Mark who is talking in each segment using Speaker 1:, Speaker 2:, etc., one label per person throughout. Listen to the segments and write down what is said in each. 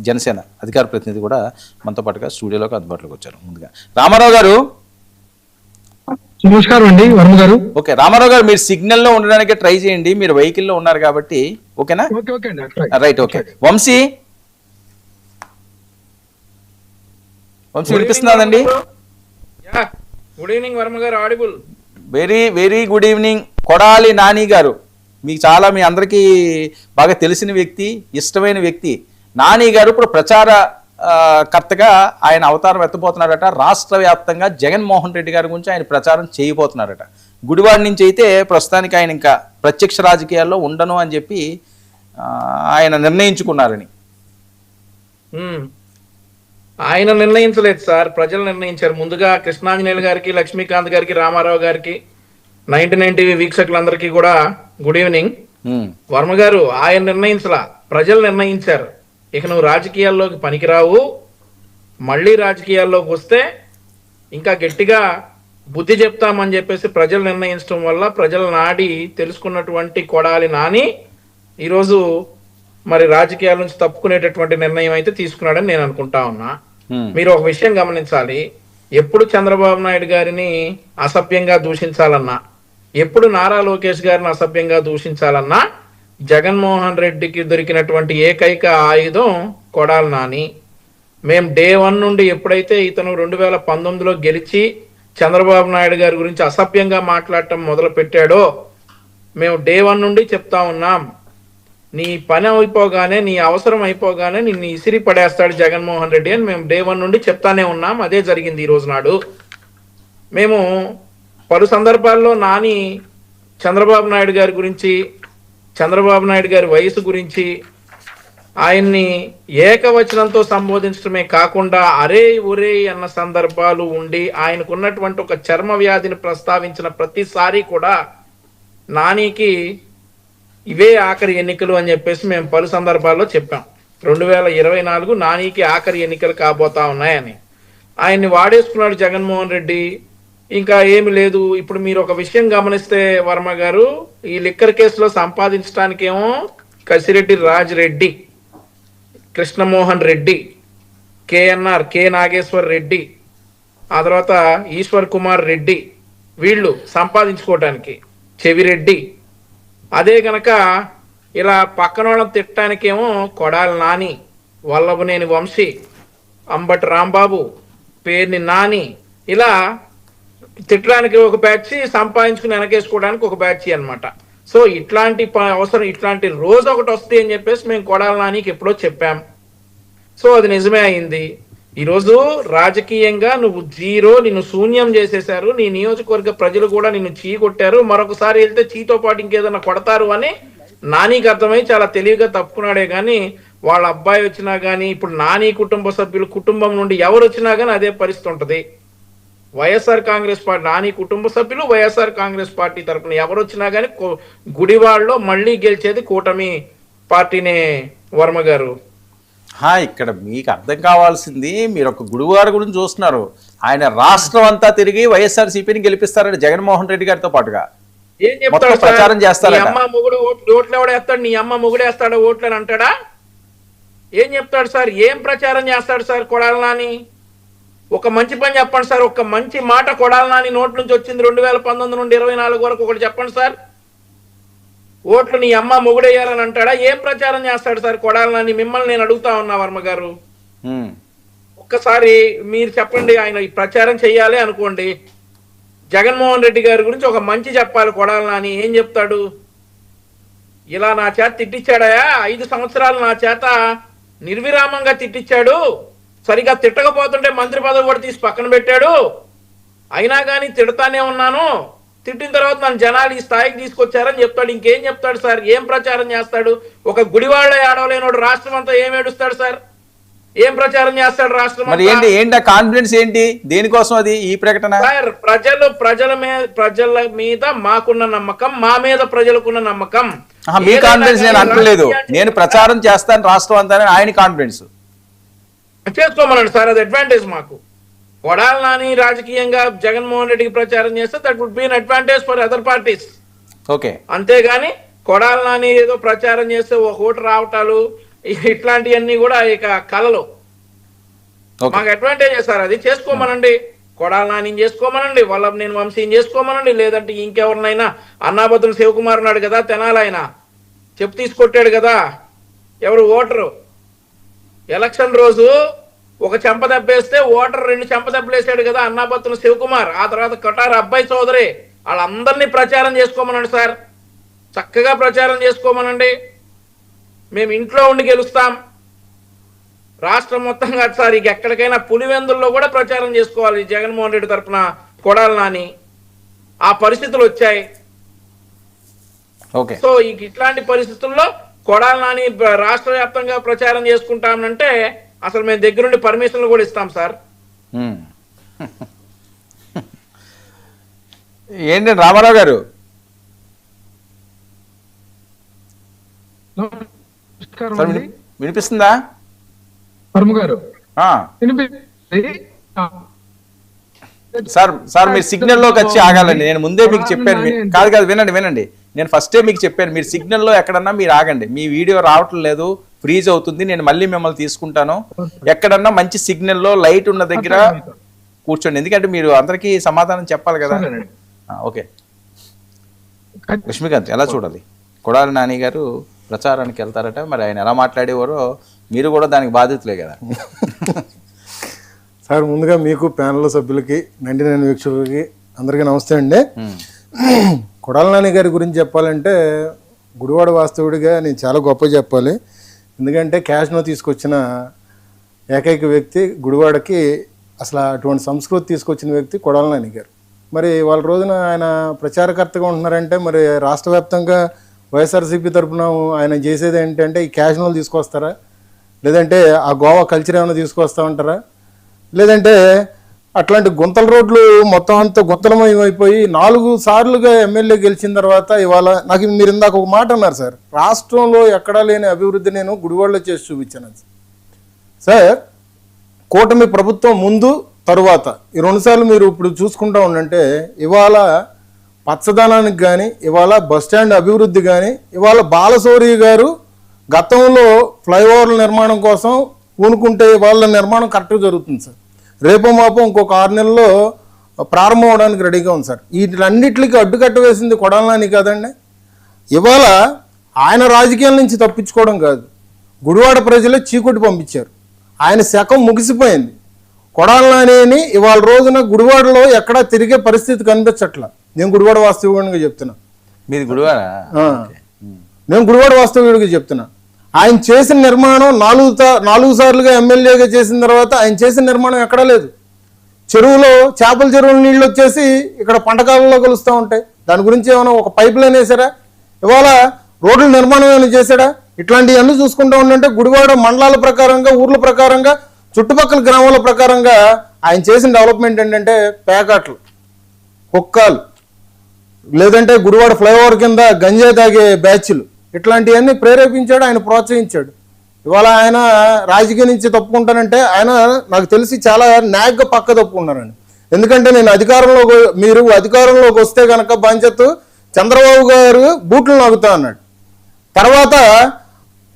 Speaker 1: జనసేన అధికార ప్రతినిధి కూడా మనతో పాటుగా స్టూడియోలోకి అందుబాటులోకి వచ్చారు. ముందుగా రామారావు గారు.
Speaker 2: నమస్కారం అండి వర్మ గారు.
Speaker 1: ఓకే రామారావు గారు, మీరు సిగ్నల్లో ఉండడానికి ట్రై చేయండి, మీరు వెహికల్లో ఉన్నారు కాబట్టి. ఓకేనా? రైట్. ఓకే వంశీ వినిపిస్తున్నాదండి?
Speaker 3: Good evening Varma garu, audible.
Speaker 1: Very very good evening. Kodali Nani garu, మీకు చాలా మీ అందరికీ బాగా తెలిసిన వ్యక్తి, ఇష్టమైన వ్యక్తి. నాని గారు ఇప్పుడు ప్రచార కర్తగా ఆయన అవతారం ఎత్తబోతున్నారట. రాష్ట్ర వ్యాప్తంగా జగన్మోహన్ రెడ్డి గారి గురించి ఆయన ప్రచారం చేయబోతున్నారట. గుడివాడ నుంచి అయితే ప్రస్తుతానికి ఆయన ఇంకా ప్రత్యక్ష రాజకీయాల్లో ఉండను అని చెప్పి ఆయన నిర్ణయించుకున్నారని.
Speaker 3: ఆయన నిర్ణయించలేదు సార్, ప్రజలు నిర్ణయించారు. ముందుగా కృష్ణాంజనేయులు గారికి, లక్ష్మీకాంత్ గారికి, రామారావు గారికి, 99 టీవీ వీక్షకులందరికీ కూడా గుడ్ ఈవినింగ్. వర్మ గారు, ఆయన నిర్ణయించలా, ప్రజలు నిర్ణయించారు. ఇక నువ్వు రాజకీయాల్లోకి పనికిరావు, మళ్ళీ రాజకీయాల్లోకి వస్తే ఇంకా గట్టిగా బుద్ధి చెప్తామని చెప్పేసి ప్రజలు నిర్ణయించడం వల్ల ప్రజల నాడి తెలుసుకున్నటువంటి కొడాలి నాని ఈరోజు మరి రాజకీయాల నుంచి తప్పుకునేటటువంటి నిర్ణయం అయితే తీసుకున్నాడని నేను అనుకుంటా ఉన్నా. మీరు ఒక విషయం గమనించాలి, ఎప్పుడు చంద్రబాబు నాయుడు గారిని అసభ్యంగా దూషించాలన్నా, ఎప్పుడు నారా లోకేష్ గారిని అసభ్యంగా దూషించాలన్నా జగన్మోహన్ రెడ్డికి దొరికినటువంటి ఏకైక ఆయుధం కొడాలి నాని. మేము డే 1 నుండి ఎప్పుడైతే ఇతను 2019లో గెలిచి చంద్రబాబు నాయుడు గారి గురించి అసభ్యంగా మాట్లాడటం మొదలు పెట్టాడో మేము డే 1 నుండి చెప్తా ఉన్నాం, నీ పని అయిపోగానే, నీ అవసరం అయిపోగానే నిన్ను ఇసిరి పడేస్తాడు జగన్మోహన్ రెడ్డి అని మేము డే 1 నుండి చెప్తానే ఉన్నాం. అదే జరిగింది ఈ రోజు నాడు. మేము పలు సందర్భాల్లో నాని చంద్రబాబు నాయుడు గారి గురించి, చంద్రబాబు నాయుడు గారి వయసు గురించి, ఆయన్ని ఏకవచనంతో సంబోధించడమే కాకుండా అరే ఒరే అన్న సందర్భాలు ఉండి ఆయనకున్నటువంటి ఒక చర్మ వ్యాధిని ప్రస్తావించిన ప్రతిసారి కూడా నానికి ఇవే ఆఖరి ఎన్నికలు అని చెప్పేసి మేము పలు సందర్భాల్లో చెప్పాం. 2024 నానికి ఆఖరి ఎన్నికలు కాబోతా ఉన్నాయని. ఆయన్ని వాడేసుకున్నాడు జగన్మోహన్ రెడ్డి. ఇంకా ఏమి లేదు. ఇప్పుడు మీరు ఒక విషయం గమనిస్తే వర్మ గారు, ఈ లిక్కర్ కేసులో సంపాదించడానికేమో కసిరెడ్డి రాజ్ రెడ్డి, కృష్ణమోహన్ రెడ్డి, కేఎన్ఆర్, కె నాగేశ్వర్ రెడ్డి, ఆ తర్వాత ఈశ్వర్ కుమార్ రెడ్డి, వీళ్ళు సంపాదించుకోవటానికి చెవిరెడ్డి. అదే గనక ఇలా పక్కన వాళ్ళని తిట్టడానికేమో కొడాలి నాని, వల్లభనేని వంశీ, అంబటి రాంబాబు, పేర్ని నాని, ఇలా తిట్టడానికి ఒక బ్యాచ్, సంపాదించుకుని వెనకేసుకోవడానికి ఒక బ్యాచ్ అన్నమాట. సో ఇట్లాంటి అవసరం, ఇట్లాంటి రోజు ఒకటి వస్తాయి అని చెప్పేసి మేము కొడాలి నానికి ఎప్పుడో చెప్పాం. సో అది నిజమే అయింది. ఈరోజు రాజకీయంగా నువ్వు జీరో, నిన్ను శూన్యం చేసేశారు. నీ నియోజకవర్గ ప్రజలు కూడా నిన్ను చీ కొట్టారు. మరొకసారి వెళ్తే చీతో పాటు ఇంకేదన్నా కొడతారు అని నానికి అర్థమై చాలా తెలివిగా తప్పుకున్నాడే కానీ, వాళ్ళ అబ్బాయి వచ్చినా కానీ, ఇప్పుడు నాని కుటుంబ సభ్యులు, కుటుంబం నుండి ఎవరు వచ్చినా కానీ అదే పరిస్థితి ఉంటుంది. వైఎస్ఆర్ కాంగ్రెస్ పార్టీ, నాని కుటుంబ సభ్యులు, వైఎస్ఆర్ కాంగ్రెస్ పార్టీ తరఫున ఎవరు వచ్చినా కానీ గుడివాడలో మళ్ళీ గెలిచేది కూటమి పార్టీనే వర్మ గారు.
Speaker 1: ఇక్కడ మీకు అర్థం కావాల్సింది, మీరు ఒక గుడివాడ గురించి చూస్తున్నారు. ఆయన రాష్ట్రం అంతా తిరిగి వైఎస్ఆర్సీపీని గెలిపిస్తారని జగన్మోహన్ రెడ్డి గారితో పాటుగా
Speaker 3: ఏం చెప్తాడు?
Speaker 1: ప్రచారం చేస్తారు.
Speaker 3: అమ్మ మొగుడు ఓట్లు ఎవడేస్తాడు, నీ అమ్మ మొగుడేస్తాడో ఓట్లు అని అంటాడా? ఏం చెప్తాడు సార్? ఏం ప్రచారం చేస్తాడు సార్ కొడాలి నాని? ఒక మంచి పని చెప్పండి సార్, ఒక మంచి మాట కొడాలి నాని నోటి నుంచి వచ్చింది 2019 నుండి 24 వరకు ఒకటి చెప్పండి సార్. ఓట్లు నీ అమ్మ మొగుడేయాలని అంటాడా? ఏం ప్రచారం చేస్తాడు సార్ కొడాలి నాని? మిమ్మల్ని నేను అడుగుతా ఉన్నా వర్మ గారు, ఒక్కసారి మీరు చెప్పండి. ఆయన ఈ ప్రచారం చెయ్యాలి అనుకోండి, జగన్మోహన్ రెడ్డి గారి గురించి ఒక మంచి చెప్పాలి కొడాలి నాని, ఏం చెప్తాడు? ఇలా నా చేత తిట్టించాడా? 5 సంవత్సరాలు నా చేత నిర్విరామంగా తిట్టించాడు, సరిగా తిట్టకపోతుంటే మంత్రి పదవి కూడా తీసి పక్కన పెట్టాడు, అయినా కానీ తిడతానే ఉన్నాను, తిట్టిన తర్వాత నన్ను జనాలు ఈ స్థాయికి తీసుకొచ్చారని చెప్తాడు. ఇంకేం చెప్తాడు సార్? ఏం ప్రచారం చేస్తాడు? ఒక గుడివాళ్ళ ఏడవలేనోడు రాష్ట్రం అంతా ఏం ఏడుస్తాడు సార్? ఏం ప్రచారం చేస్తాడు రాష్ట్రం?
Speaker 1: ఏంటి కాన్ఫిడెన్స్ ఏంటి? దేనికోసం అది ఈ ప్రకటన?
Speaker 3: సార్, ప్రజల మీద మాకున్న నమ్మకం, మా మీద ప్రజలకున్న నమ్మకం.
Speaker 1: మీ కాన్ఫిడెన్స్ నేను అంటలేదు, నేను ప్రచారం చేస్తాను రాష్ట్రం అంతా ఆయన కాన్ఫిడెన్స్.
Speaker 3: చేసుకోమనండి సార్, అది అడ్వాంటేజ్ మాకు. కొడాలి నాని రాజకీయంగా జగన్మోహన్ రెడ్డికి ప్రచారం చేస్తే that would be an advantage for other parties.
Speaker 1: Okay,
Speaker 3: అంతేగాని కొడాలి నాని ఏదో ప్రచారం చేస్తే ఒక ఓటు రావటాలు, ఇట్లాంటివన్నీ కూడా ఇక కళలు. మాకు అడ్వాంటేజ్ సార్, అది చేసుకోమనండి. కొడాలి నాని చేసుకోమనండి, నేను వంశీని చేసుకోమనండి, లేదంటే ఇంకెవరినైనా అన్నాబద్దులు శివకుమార్ ఉన్నాడు కదా తెనాలైన చెప్పు తీసుకొట్టాడు కదా, ఎవరు ఓటరు ఎలక్షన్ రోజు ఒక చెంప దెబ్బేస్తే ఓటర్ 2 చెంప దెబ్బలేసాడు కదా అన్నాబత్తుల శివకుమార్, ఆ తర్వాత కటారు అబ్బాయి చౌదరి, వాళ్ళందరినీ ప్రచారం చేసుకోమనండి సార్, చక్కగా ప్రచారం చేసుకోమనండి. మేము ఇంట్లో ఉండి గెలుస్తాం, రాష్ట్రం మొత్తం కాదు సార్, ఇక ఎక్కడికైనా పులివెందుల్లో కూడా ప్రచారం చేసుకోవాలి జగన్మోహన్ రెడ్డి తరఫున కొడాలి నాని. ఆ పరిస్థితులు వచ్చాయి. సో ఇట్లాంటి పరిస్థితుల్లో కొడాలి నాని రాష్ట్ర వ్యాప్తంగా ప్రచారం చేసుకుంటామంటే అసలు మేము దగ్గరుండి పర్మిషన్లు కూడా ఇస్తాం సార్.
Speaker 1: ఏంటండి రామారావు గారు? వినిపిస్తుందా
Speaker 2: గారు?
Speaker 1: సార్ మీరు సిగ్నల్ లోకి వచ్చి ఆగాలండి. నేను ముందే మీకు చెప్పాను. కాదు వినండి. నేను ఫస్టే మీకు చెప్పాను, మీరు సిగ్నల్లో ఎక్కడన్నా మీరు ఆగండి. మీ వీడియో రావటం లేదు, ఫ్రీజ్ అవుతుంది, నేను మళ్ళీ మిమ్మల్ని తీసుకుంటాను. ఎక్కడన్నా మంచి సిగ్నల్లో లైట్ ఉన్న దగ్గర కూర్చోండి, ఎందుకంటే మీరు అందరికీ సమాధానం చెప్పాలి కదా. ఓకే లక్ష్మీకాంత్, ఎలా చూడాలి? కొడాలి నాని గారు ప్రచారానికి వెళ్తారట, మరి ఆయన ఎలా మాట్లాడేవారో మీరు కూడా దానికి బాధ్యతలే కదా.
Speaker 4: సార్ ముందుగా మీకు ప్యానల్ సభ్యులకి 99 వీక్షకులకి అందరికీ నమస్తే అండి. కొడాలి నాని గారి గురించి చెప్పాలంటే గుడివాడ వాస్తవుడిగా నేను చాలా గొప్ప చెప్పాలి. ఎందుకంటే క్యాష్నో తీసుకొచ్చిన ఏకైక వ్యక్తి గుడివాడకి, అసలు అటువంటి సంస్కృతి తీసుకొచ్చిన వ్యక్తి కొడాలి నాని గారు. మరి వాళ్ళ రోజున ఆయన ప్రచారకర్తగా ఉంటున్నారంటే మరి రాష్ట్ర వ్యాప్తంగా వైఎస్ఆర్సీపీ తరఫున ఆయన చేసేది ఏంటంటే ఈ క్యాష్నోలు తీసుకొస్తారా, లేదంటే ఆ గోవా కల్చర్ ఏమైనా తీసుకొస్తా ఉంటారా, లేదంటే అట్లాంటి గుంతల రోడ్లు మొత్తం అంతా గుంతలమయమైపోయి 4 సార్లుగా ఎమ్మెల్యే గెలిచిన తర్వాత ఇవాళ నాకు మీరు ఇందాక ఒక మాట అన్నారు సార్, రాష్ట్రంలో ఎక్కడా లేని అభివృద్ధి నేను గుడివాడలో చేసి చూపించాను సార్. కూటమి ప్రభుత్వం ముందు తరువాత ఈ 2 సార్లు మీరు ఇప్పుడు చూసుకుంటా ఉండంటే ఇవాళ పచ్చదనానికి కానీ, ఇవాళ బస్టాండ్ అభివృద్ధి కానీ, ఇవాళ బాలశౌరి గారు గతంలో ఫ్లైఓవర్ల నిర్మాణం కోసం పూనుకుంటే వాళ్ళ నిర్మాణం కరెక్ట్గా జరుగుతుంది సార్. రేపు మాపో ఇంకొక 6 నెలల్లో ప్రారంభం అవడానికి రెడీగా ఉంది సార్. వీటిలన్నిటికీ అడ్డుకట్ట వేసింది కొడాలి నాని కాదండి. ఇవాళ ఆయన రాజకీయాల నుంచి తప్పించుకోవడం కాదు, గుడివాడ ప్రజలే చీకొట్టి పంపించారు. ఆయన శకం ముగిసిపోయింది. కొడాలి నానిని ఇవాళ రోజున గుడివాడలో ఎక్కడా తిరిగే పరిస్థితి కనిపించట్లా. నేను గుడివాడ వాస్తవికుడిగా చెప్తున్నా.
Speaker 1: మీది గుడివాడ?
Speaker 4: నేను గుడివాడ వాస్తవికుడిగా చెప్తున్నా. ఆయన చేసిన నిర్మాణం 4 సార్లుగా ఎమ్మెల్యేగా చేసిన తర్వాత ఆయన చేసిన నిర్మాణం ఎక్కడా లేదు. చెరువులో చేపల చెరువుల నీళ్ళు వచ్చేసి ఇక్కడ పంటకాలంలో కలుస్తూ ఉంటాయి. దాని గురించి ఏమైనా ఒక పైప్ లైన్ వేసారా? ఇవాళ రోడ్ల నిర్మాణం ఏమైనా చేశాడా? ఇట్లాంటివన్నీ చూసుకుంటూ ఉండంటే గుడివాడ మండలాల ప్రకారంగా, ఊర్ల ప్రకారంగా, చుట్టుపక్కల గ్రామాల ప్రకారంగా ఆయన చేసిన డెవలప్మెంట్ ఏంటంటే పేకాట్లు, కుక్కలు, లేదంటే గుడివాడ ఫ్లైఓవర్ కింద గంజాయి తాగే బ్యాచ్లు, ఇట్లాంటివన్నీ ప్రేరేపించాడు, ఆయన ప్రోత్సహించాడు. ఇవాళ ఆయన రాజకీయం నుంచి తప్పుకుంటానంటే ఆయన నాకు తెలిసి చాలా న్యాగ్గా పక్క తప్పుకున్నారండి. ఎందుకంటే మీరు అధికారంలోకి వస్తే కనుక బాధ్యత చంద్రబాబు గారు బూట్లు నాగుతా అన్నాడు. తర్వాత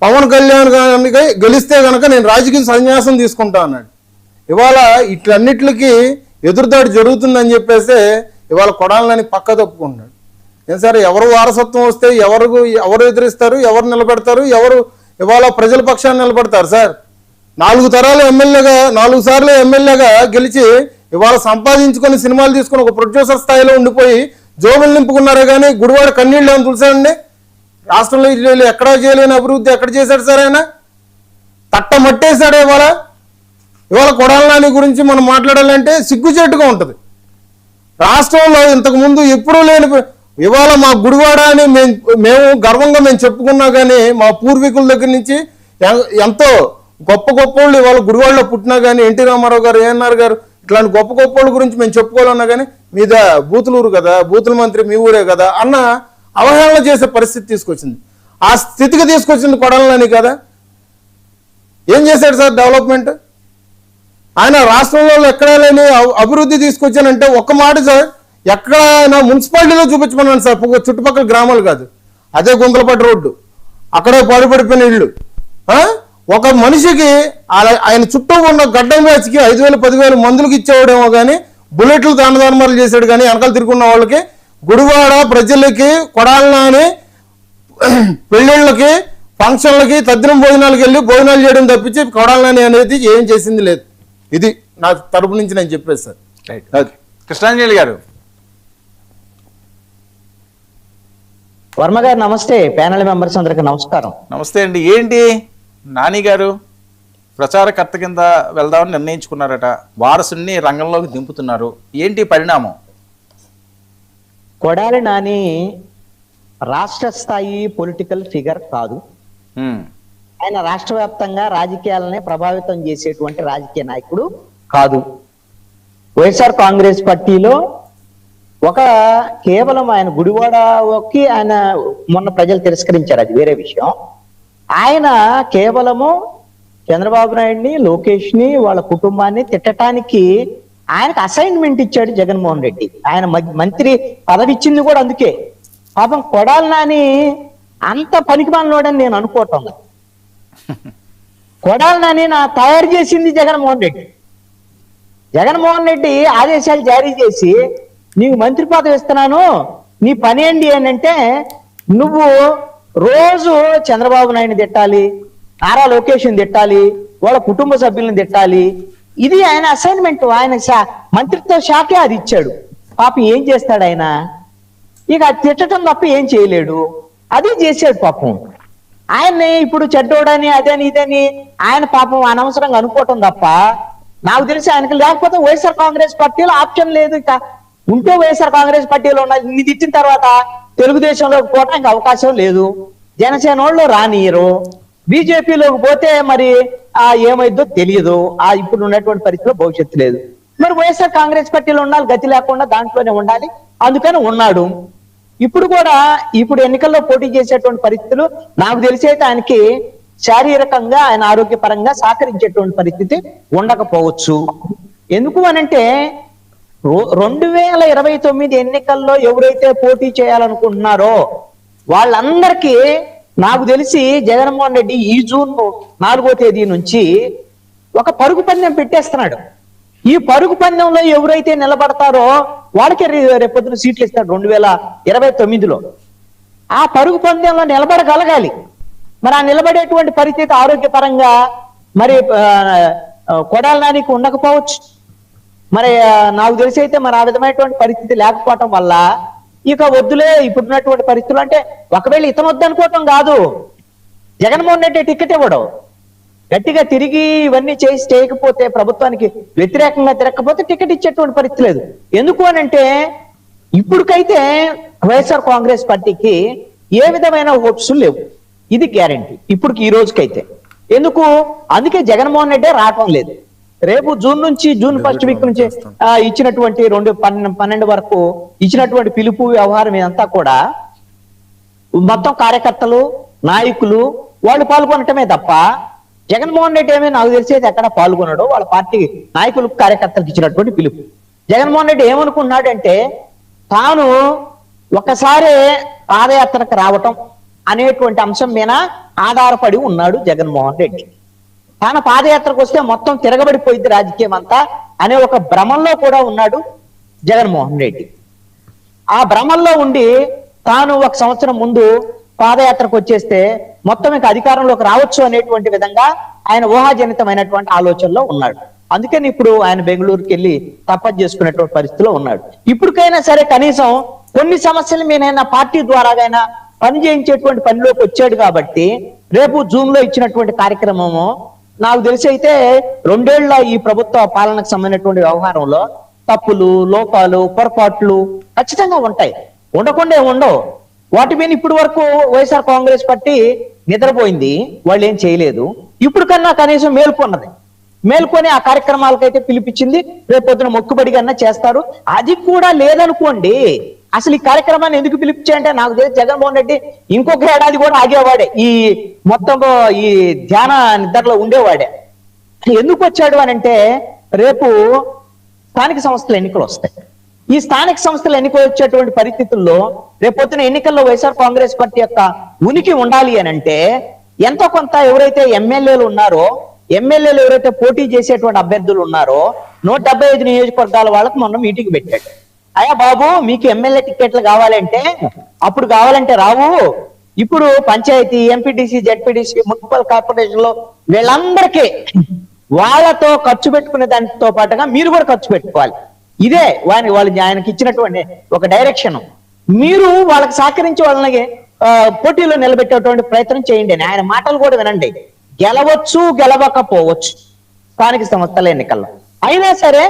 Speaker 4: పవన్ కళ్యాణ్ గారికి గెలిస్తే కనుక నేను రాజకీయ సన్యాసం తీసుకుంటా అన్నాడు. ఇవాళ ఇట్లన్నిటికీ ఎదురుదాడి జరుగుతుందని చెప్పేసి ఇవాళ కొడాలి నాని పక్క తప్పుకుంటున్నాడు. ఏం సార్, ఎవరు వారసత్వం వస్తే ఎవరు ఎదిరిస్తారు, ఎవరు నిలబెడతారు, ఎవరు ఇవాళ ప్రజల పక్షాన్ని నిలబడతారు సార్? 4 తరాలు ఎమ్మెల్యేగా, 4 సార్లు ఎమ్మెల్యేగా గెలిచి ఇవాళ సంపాదించుకొని సినిమాలు తీసుకుని ఒక ప్రొడ్యూసర్ స్థాయిలో ఉండిపోయి జోబులు నింపుకున్నారే కానీ గుడివాడ కన్నీళ్ళు ఏమైనా చూసాడండి? రాష్ట్రంలో ఎక్కడా చేయలేని అభివృద్ధి ఎక్కడ చేశాడు సార్? ఆయన తట్టమట్టేశాడు. ఇవాళ కొడాలి నాని గురించి మనం మాట్లాడాలంటే సిగ్గుచేటుగా ఉంటుంది. రాష్ట్రంలో ఇంతకుముందు ఎప్పుడూ లేని ఇవాళ మా గుడివాడ అని మేము గర్వంగా చెప్పుకున్నా కానీ మా పూర్వీకుల దగ్గర నుంచి ఎంతో గొప్ప వాళ్ళు ఇవాళ గుడివాడలో పుట్టినా కానీ ఎన్టీ రామారావు గారు, ఏఎన్ఆర్ గారు ఇట్లాంటి గొప్ప వాళ్ళ గురించి మేము చెప్పుకోవాలన్నా కానీ మీద బూతులూరు కదా, బూతుల మంత్రి మీ ఊరే కదా అన్న అవహేళన చేసే పరిస్థితి తీసుకొచ్చింది. ఆ స్థితికి తీసుకొచ్చింది కొడాలి నాని కదా. ఏం చేశాడు సార్ డెవలప్మెంట్? ఆయన రాష్ట్రంలో ఎక్కడా లేని అభివృద్ధి తీసుకొచ్చానంటే ఒక్క మాట సార్, ఎక్కడైనా మున్సిపాలిటీలో చూపించమన్నాను సార్, చుట్టుపక్కల గ్రామాలు కాదు. అదే గుంతలపట్టు రోడ్డు, అక్కడే పాడుపడిపోయిన ఇళ్ళు, ఒక మనిషికి ఆయన చుట్టూ ఉన్న గడ్డం బ్యాచ్కి 5,000 10,000 మందులకు ఇచ్చేవాడేమో కానీ బుల్లెట్లు దానధర్మాలు చేశాడు కానీ వెనకాల తిరుగున్న వాళ్ళకి గుడివాడ ప్రజలకి కొడాలని పెళ్ళిళ్ళకి ఫంక్షన్లకి తద్దినం భోజనాలకు వెళ్ళి భోజనాలు చేయడం తప్పించి కొడాలని అనేది ఏం చేసింది లేదు. ఇది నా తరపు నుంచి నేను చెప్పేది సార్.
Speaker 1: రైట్. కృష్ణాంజలి గారు.
Speaker 5: వర్మ గారు నమస్తే, ప్యానల్ మెంబర్స్ అందరికి నమస్కారం.
Speaker 1: నమస్తే అండి. ఏంటి నాని గారు ప్రచారకర్త కింద వెళ్దామని నిర్ణయించుకున్నారట, వారసుని రంగంలోకి దింపుతున్నారు, ఏంటి పరిణామం?
Speaker 5: కొడాలి నాని రాష్ట్ర స్థాయి పొలిటికల్ ఫిగర్ కాదు. ఆయన రాష్ట్ర వ్యాప్తంగా రాజకీయాలనే ప్రభావితం చేసేటువంటి రాజకీయ నాయకుడు కాదు. వైఎస్ఆర్ కాంగ్రెస్ పార్టీలో ఒక కేవలం ఆయన గుడివాడకి ఆయన మొన్న ప్రజలు తిరస్కరించారు, అది వేరే విషయం. ఆయన కేవలము చంద్రబాబు నాయుడిని, లోకేష్ ని, వాళ్ళ కుటుంబాన్ని తిట్టడానికి ఆయనకు అసైన్మెంట్ ఇచ్చాడు జగన్మోహన్ రెడ్డి. ఆయన మంత్రి పదవి ఇచ్చింది కూడా అందుకే. పాపం కొడాలి నాని అంత పనికిమాలినోడని నేను అనుకోవటం. కొడాలి నాని తయారు చేసింది జగన్మోహన్ రెడ్డి. జగన్మోహన్ రెడ్డి ఆదేశాలు జారీ చేసి నీకు మంత్రి పదవి ఇస్తున్నాను, నీ పని ఏంటి అని అంటే నువ్వు రోజు చంద్రబాబు నాయుడిని తిట్టాలి, నారా లోకేష్ని తిట్టాలి, వాళ్ళ కుటుంబ సభ్యులను తిట్టాలి. ఇది ఆయన అసైన్మెంట్. ఆయన మంత్రిత్వ శాఖే అది ఇచ్చాడు. పాపం ఏం చేస్తాడు ఆయన? ఇక తిట్టడం తప్ప ఏం చేయలేడు. అది చేశాడు పాపం. ఆయన్ని ఇప్పుడు చెడ్డోడని అదని ఇదని ఆయన పాపం అనవసరంగా అనుకోవటం తప్ప నాకు తెలిసి ఆయనకి లేకపోతే వైఎస్ఆర్ కాంగ్రెస్ పార్టీలో ఆప్షన్ లేదు. ఇక ఉంటే వైఎస్ఆర్ కాంగ్రెస్ పార్టీలో ఉన్నది ఇది ఇచ్చిన తర్వాత తెలుగుదేశంలోకి పోవడానికి అవకాశం లేదు. జనసేన వాళ్ళు రానియరు. బీజేపీలోకి పోతే మరి ఏమైందో తెలియదు. ఇప్పుడు ఉన్నటువంటి పరిస్థితిలో భవిష్యత్తు లేదు. మరి వైఎస్ఆర్ కాంగ్రెస్ పార్టీలో ఉండాలి, గతి లేకుండా దాంట్లోనే ఉండాలి, అందుకని ఉన్నాడు. ఇప్పుడు కూడా ఇప్పుడు ఎన్నికల్లో పోటీ చేసేటువంటి పరిస్థితులు నాకు తెలిసి అయితే ఆయనకి శారీరకంగా ఆయన ఆరోగ్యపరంగా సహకరించేటువంటి పరిస్థితి ఉండకపోవచ్చు. ఎందుకు అనంటే 2029 ఎన్నికల్లో ఎవరైతే పోటీ చేయాలనుకుంటున్నారో వాళ్ళందరికీ నాకు తెలిసి జగన్మోహన్ రెడ్డి ఈ జూన్ 4వ తేదీ నుంచి ఒక పరుగు పందెం పెట్టేస్తున్నాడు. ఈ పరుగు పందెంలో ఎవరైతే నిలబడతారో వాళ్ళకి రేపొద్దున సీట్లు ఇస్తాడు 2029లో. ఆ పరుగు పందెంలో నిలబడగలగాలి. మరి ఆ నిలబడేటువంటి పరిస్థితి ఆరోగ్యపరంగా మరి కొడాలి నానికి ఉండకపోవచ్చు. మరి నాకు తెలిసి అయితే మరి ఆ విధమైనటువంటి పరిస్థితి లేకపోవటం వల్ల ఇక వద్దులే ఇప్పుడున్నటువంటి పరిస్థితులు. అంటే ఒకవేళ ఇతను వద్దనుకోవటం కాదు, జగన్మోహన్ రెడ్డి టికెట్ ఇవ్వడం, గట్టిగా తిరిగి ఇవన్నీ చేయకపోతే ప్రభుత్వానికి వ్యతిరేకంగా తిరగకపోతే టికెట్ ఇచ్చేటువంటి పరిస్థితి లేదు. ఎందుకు అనంటే ఇప్పటికైతే వైఎస్ఆర్ కాంగ్రెస్ పార్టీకి ఏ విధమైన హోప్స్ లేవు. ఇది గ్యారంటీ ఇప్పటికి ఈ రోజుకైతే. ఎందుకు? అందుకే జగన్మోహన్ రెడ్డి రావటం లేదు. రేపు జూన్ 1st వీక్ నుంచి ఇచ్చినటువంటి 12 వరకు ఇచ్చినటువంటి పిలుపు వ్యవహారం ఇదంతా కూడా మొత్తం కార్యకర్తలు, నాయకులు వాళ్ళు పాల్గొనటమే తప్ప జగన్మోహన్ రెడ్డి ఏమీ నాకు తెలిసి ఎక్కడ పాల్గొనడు. వాళ్ళ పార్టీ నాయకులకు, కార్యకర్తలకు ఇచ్చినటువంటి పిలుపు. జగన్మోహన్ రెడ్డి ఏమనుకున్నాడంటే తాను ఒకసారి పాదయాత్రకు రావటం అనేటువంటి అంశం మీద ఆధారపడి ఉన్నాడు జగన్మోహన్ రెడ్డి. తాను పాదయాత్రకు వస్తే మొత్తం తిరగబడిపోయింది రాజకీయం అంతా అనే ఒక భ్రమంలో కూడా ఉన్నాడు జగన్మోహన్ రెడ్డి. ఆ భ్రమంలో ఉండి తాను 1 సంవత్సరం ముందు పాదయాత్రకు వచ్చేస్తే మొత్తం ఇక అధికారంలోకి రావచ్చు అనేటువంటి విధంగా ఆయన ఊహాజనితమైనటువంటి ఆలోచనలో ఉన్నాడు. అందుకని ఇప్పుడు ఆయన బెంగళూరుకి వెళ్ళి తపస్సు చేసుకునేటువంటి పరిస్థితిలో ఉన్నాడు. ఇప్పటికైనా సరే కనీసం కొన్ని సమస్యల మీద పార్టీ ద్వారాగైనా పని చేయించేటువంటి పనిలోకి వచ్చాడు. కాబట్టి రేపు జూన్ లో ఇచ్చినటువంటి కార్యక్రమము నాకు తెలిసి అయితే 2 ఏళ్ల ఈ ప్రభుత్వ పాలనకు సంబంధించినటువంటి వ్యవహారంలో తప్పులు, లోపాలు, పొరపాట్లు ఖచ్చితంగా ఉంటాయి. ఉండకుండా ఉండవు. వాటి మీద ఇప్పటి వరకు వైఎస్ఆర్ కాంగ్రెస్ పార్టీ నిద్రపోయింది, వాళ్ళు ఏం చేయలేదు. ఇప్పుడు కన్నా కనీసం మేల్కొని ఆ కార్యక్రమాలకైతే పిలిపించింది. రేపొద్దున మొక్కుబడి కన్నా చేస్తారు. అది కూడా లేదనుకోండి, అసలు ఈ కార్యక్రమాన్ని ఎందుకు పిలిపించాయంటే నాకు తెలిసి జగన్మోహన్ రెడ్డి ఇంకొక ఏడాది కూడా ఆగేవాడే, ఈ మొత్తం ఈ ధ్యాన నిద్రలో ఉండేవాడే. ఎందుకు వచ్చాడు అని అంటే రేపు స్థానిక సంస్థల ఎన్నికలు వస్తాయి. ఈ స్థానిక సంస్థల ఎన్నికలు వచ్చేటువంటి పరిస్థితుల్లో రేపొద్దున ఎన్నికల్లో వైఎస్ఆర్ కాంగ్రెస్ పార్టీ యొక్క ఉనికి ఉండాలి అని అంటే ఎంతో కొంత ఎవరైతే ఎమ్మెల్యేలు ఉన్నారో, ఎమ్మెల్యేలు ఎవరైతే పోటీ చేసేటువంటి అభ్యర్థులు ఉన్నారో 175 నియోజకవర్గాల వాళ్ళకి మొన్న మీటింగ్ పెట్టాడు. అయ్యా బాబు, మీకు ఎమ్మెల్యే టికెట్లు కావాలంటే అప్పుడు కావాలంటే రావు, ఇప్పుడు panchayat, MPTC, ZPTC, municipal corporation లో వీళ్ళందరికీ వాళ్ళతో ఖర్చు పెట్టుకునే దానితో పాటుగా మీరు కూడా ఖర్చు పెట్టుకోవాలి. ఇదే ఆయనకి ఇచ్చినటువంటి ఒక డైరెక్షన్. మీరు వాళ్ళకి సహకరించి వాళ్ళని పోటీలో నిలబెట్టేటువంటి ప్రయత్నం చేయండి అని ఆయన మాటలు కూడా వినండి. గెలవచ్చు, గెలవకపోవచ్చు స్థానిక సంస్థల ఎన్నికల్లో, అయినా సరే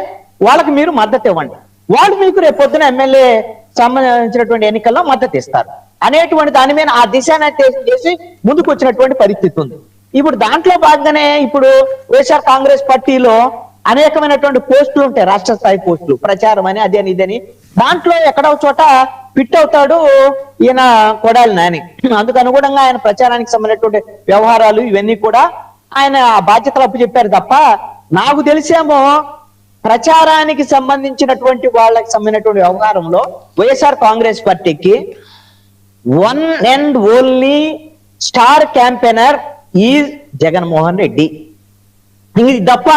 Speaker 5: వాళ్ళకి మీరు మద్దతు ఇవ్వండి. వాళ్ళు మీకు రేపు పొద్దున ఎమ్మెల్యే సంబంధించినటువంటి ఎన్నికల్లో మద్దతు ఇస్తారు అనేటువంటి దాని మీద ఆ దిశానిర్దేశం చేసి ముందుకు వచ్చినటువంటి పరిస్థితి ఉంది. ఇప్పుడు దాంట్లో భాగంగానే ఇప్పుడు వైఎస్ఆర్ కాంగ్రెస్ పార్టీలో అనేకమైనటువంటి పోస్టులు ఉంటాయి, రాష్ట్ర స్థాయి పోస్టులు, ప్రచారం అని అదే అని ఇదని. దాంట్లో ఎక్కడో చోట ఫిట్ అవుతాడు ఈయన కొడాలి నాని. అందుకు అనుగుణంగా ఆయన ప్రచారానికి సంబంధించినటువంటి వ్యవహారాలు ఇవన్నీ కూడా ఆయన బాధ్యతలు అప్పు చెప్పారు తప్ప, నాకు తెలిసేమో ప్రచారానికి సంబంధించినటువంటి వాళ్ళకి సంబంధించినటువంటి వ్యవహారంలో వైఎస్ఆర్ కాంగ్రెస్ పార్టీకి one and only star campaigner is Jaganmohan Reddy. ఇది తప్ప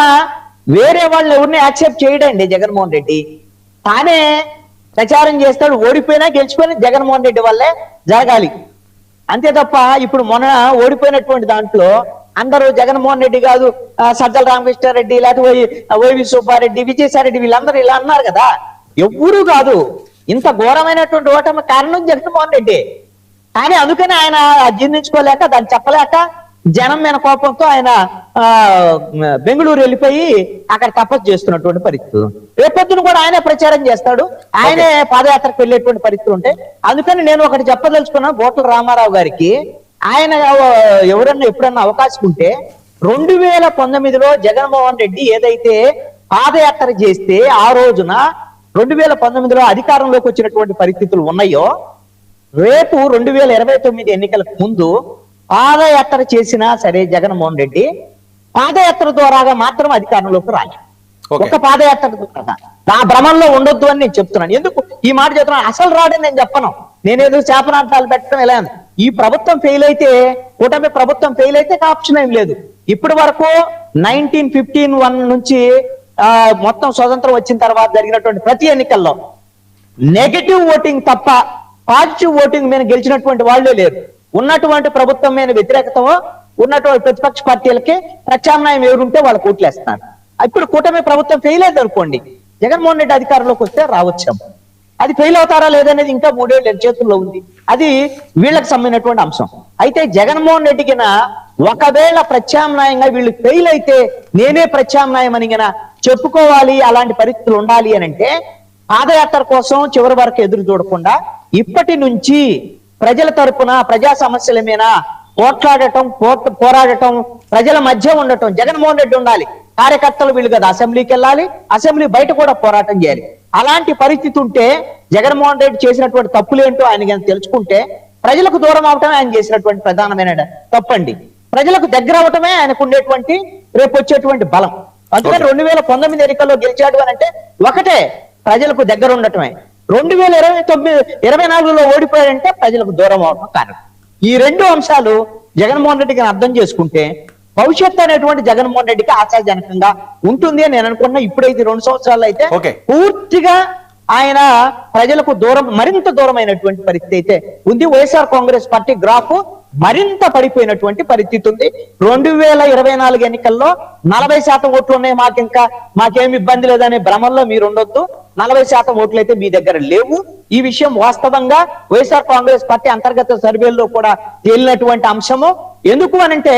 Speaker 5: వేరే వాళ్ళు ఎవరిని యాక్సెప్ట్ చేయడండి. జగన్మోహన్ రెడ్డి తానే ప్రచారం చేస్తాడు, ఓడిపోయినా గెలిచిపోయినా జగన్మోహన్ రెడ్డి వల్లే జరగాలి అంతే తప్ప, ఇప్పుడు మొన్న ఓడిపోయినటువంటి దాంట్లో అందరూ జగన్మోహన్ రెడ్డి కాదు, సజ్జల రామకృష్ణారెడ్డి, లేకపోతే వైవి సుబ్బారెడ్డి, విజయసాయిరెడ్డి వీళ్ళందరూ ఇలా అన్నారు కదా, ఎవ్వరూ కాదు. ఇంత ఘోరమైనటువంటి ఓటమి కారణం జగన్మోహన్ రెడ్డి. కానీ అందుకని ఆయన జీర్ణించుకోలేక, దాన్ని చెప్పలేక, జనం మీద కోపంతో ఆయన బెంగళూరు వెళ్ళిపోయి అక్కడ తపస్సు చేస్తున్నటువంటి పరిస్థితులు. రేపొద్దున కూడా ఆయనే ప్రచారం చేస్తాడు, ఆయనే పాదయాత్రకు వెళ్ళేటువంటి పరిస్థితులు ఉంటాయి. అందుకని నేను ఒకటి చెప్పదలుచుకున్నా బోట్ల రామారావు గారికి, ఆయన ఎవరన్నా ఎప్పుడన్నా అవకాశం ఉంటే 2019లో జగన్మోహన్ రెడ్డి ఏదైతే పాదయాత్ర చేస్తే ఆ రోజున 2019లో అధికారంలోకి వచ్చినటువంటి పరిస్థితులు ఉన్నాయో, రేపు 2029 ఎన్నికలకు ముందు పాదయాత్ర చేసినా సరే జగన్మోహన్ రెడ్డి పాదయాత్ర ద్వారాగా మాత్రం అధికారంలోకి రాలి. ఒక పాదయాత్ర ద్వారా నా భ్రమంలో ఉండొద్దు అని నేను చెప్తున్నాను. ఎందుకు ఈ మాట చెప్తున్నాను? అసలు రాడని నేను చెప్పను. నేనేదో శాపనార్థాలు పెట్టడం ఎలా, ఈ ప్రభుత్వం ఫెయిల్ అయితే, కూటమి ప్రభుత్వం ఫెయిల్ అయితే ఆప్షన్ ఏం లేదు. ఇప్పటి వరకు 1951 నుంచి మొత్తం స్వతంత్రం వచ్చిన తర్వాత జరిగినటువంటి ప్రతి ఎన్నికల్లో నెగటివ్ ఓటింగ్ తప్ప పాజిటివ్ ఓటింగ్ మీద గెలిచినటువంటి వాళ్ళే లేరు. ఉన్నటువంటి ప్రభుత్వం మీద వ్యతిరేకతమో ఉన్నటువంటి ప్రతిపక్ష పార్టీలకి ప్రత్యామ్నాయం ఎవరుంటే వాళ్ళకి ఓట్లేస్తున్నారు. ఇప్పుడు కూటమి ప్రభుత్వం ఫెయిల్ అయింది అనుకోండి, జగన్మోహన్ రెడ్డి అధికారంలోకి వస్తే రావచ్చు. అది ఫెయిల్ అవుతారా లేదనేది ఇంకా 3 ఏళ్ళ చేతుల్లో ఉంది. అది వీళ్ళకి సంబంధించినటువంటి అంశం. అయితే జగన్మోహన్ రెడ్డికి ఒకవేళ ప్రత్యామ్నాయంగా వీళ్ళు ఫెయిల్ అయితే నేనే ప్రత్యామ్నాయం అని చెప్పుకోవాలి, అలాంటి పరిస్థితులు ఉండాలి అని అంటే పాదయాత్ర కోసం చివరి వరకు ఎదురు చూడకుండా ఇప్పటి నుంచి ప్రజల తరపున ప్రజా సమస్యల మీద పోరాడటం, ప్రజల మధ్య ఉండటం. జగన్మోహన్ రెడ్డి ఉండాలి, కార్యకర్తలు వీళ్ళు కదా అసెంబ్లీకి వెళ్ళాలి, అసెంబ్లీ బయట కూడా పోరాటం చేయాలి. అలాంటి పరిస్థితి ఉంటే జగన్మోహన్ రెడ్డి చేసినటువంటి తప్పులేంటో ఆయన తెలుసుకుంటే ప్రజలకు దూరం అవటమే ఆయన చేసినటువంటి ప్రధానమైన తప్పండి. ప్రజలకు దగ్గర అవటమే ఆయనకు ఉండేటువంటి రేపు వచ్చేటువంటి బలం. అందుకని 2019 ఎన్నికల్లో గెలిచాడు అని అంటే ఒకటే ప్రజలకు దగ్గర ఉండటమే. 2024లో ఓడిపోయాడంటే ప్రజలకు దూరం అవడం కారణం. ఈ 2 అంశాలు జగన్మోహన్ రెడ్డికి అర్థం చేసుకుంటే భవిష్యత్తు అనేటువంటి జగన్మోహన్ రెడ్డికి ఆశాజనకంగా ఉంటుంది అని నేను అనుకున్నా. ఇప్పుడైతే 2 సంవత్సరాలు అయితే పూర్తిగా ఆయన ప్రజలకు దూరం, మరింత దూరమైనటువంటి పరిస్థితి అయితే ఉంది. వైఎస్ఆర్ కాంగ్రెస్ పార్టీ గ్రాఫ్ మరింత పడిపోయినటువంటి పరిస్థితి ఉంది. 2024 ఎన్నికల్లో 40% ఓట్లు ఉన్నాయి, మాకేమి ఇబ్బంది లేదనే భ్రమంలో మీరు ఉండొద్దు. 40% ఓట్లు అయితే మీ దగ్గర లేవు. ఈ విషయం వాస్తవంగా వైఎస్ఆర్ కాంగ్రెస్ పార్టీ అంతర్గత సర్వేల్లో కూడా తేలినటువంటి అంశము. ఎందుకు అనంటే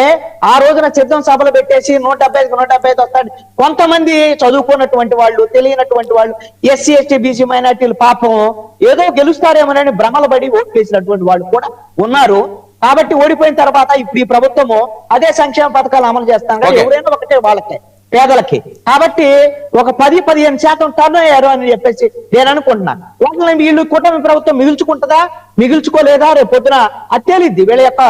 Speaker 5: ఆ రోజున సిద్ధం సభలు పెట్టేసి 175 వస్తాడు. కొంతమంది చదువుకున్నటువంటి వాళ్ళు, తెలియనటువంటి వాళ్ళు, ఎస్సీ ఎస్టీ బీసీ మైనార్టీలు పాపం ఏదో గెలుస్తారేమోనని భ్రమలు పడి ఓట్లు వేసినటువంటి వాళ్ళు కూడా ఉన్నారు. కాబట్టి ఓడిపోయిన తర్వాత ఇప్పుడు ఈ ప్రభుత్వము అదే సంక్షేమ పథకాలు అమలు చేస్తాను, ఎవరైనా ఒకటే వాళ్ళకే, పేదలకి. కాబట్టి ఒక 10-15% టర్న్ అయ్యారు అని చెప్పేసి నేను అనుకుంటున్నాను. వాళ్ళని వీళ్ళు కూటమి ప్రభుత్వం మిగుల్చుకుంటుందా, మిగుల్చుకోలేదా రేపు పొద్దున అది తేలిద్ది వీళ్ళ యొక్క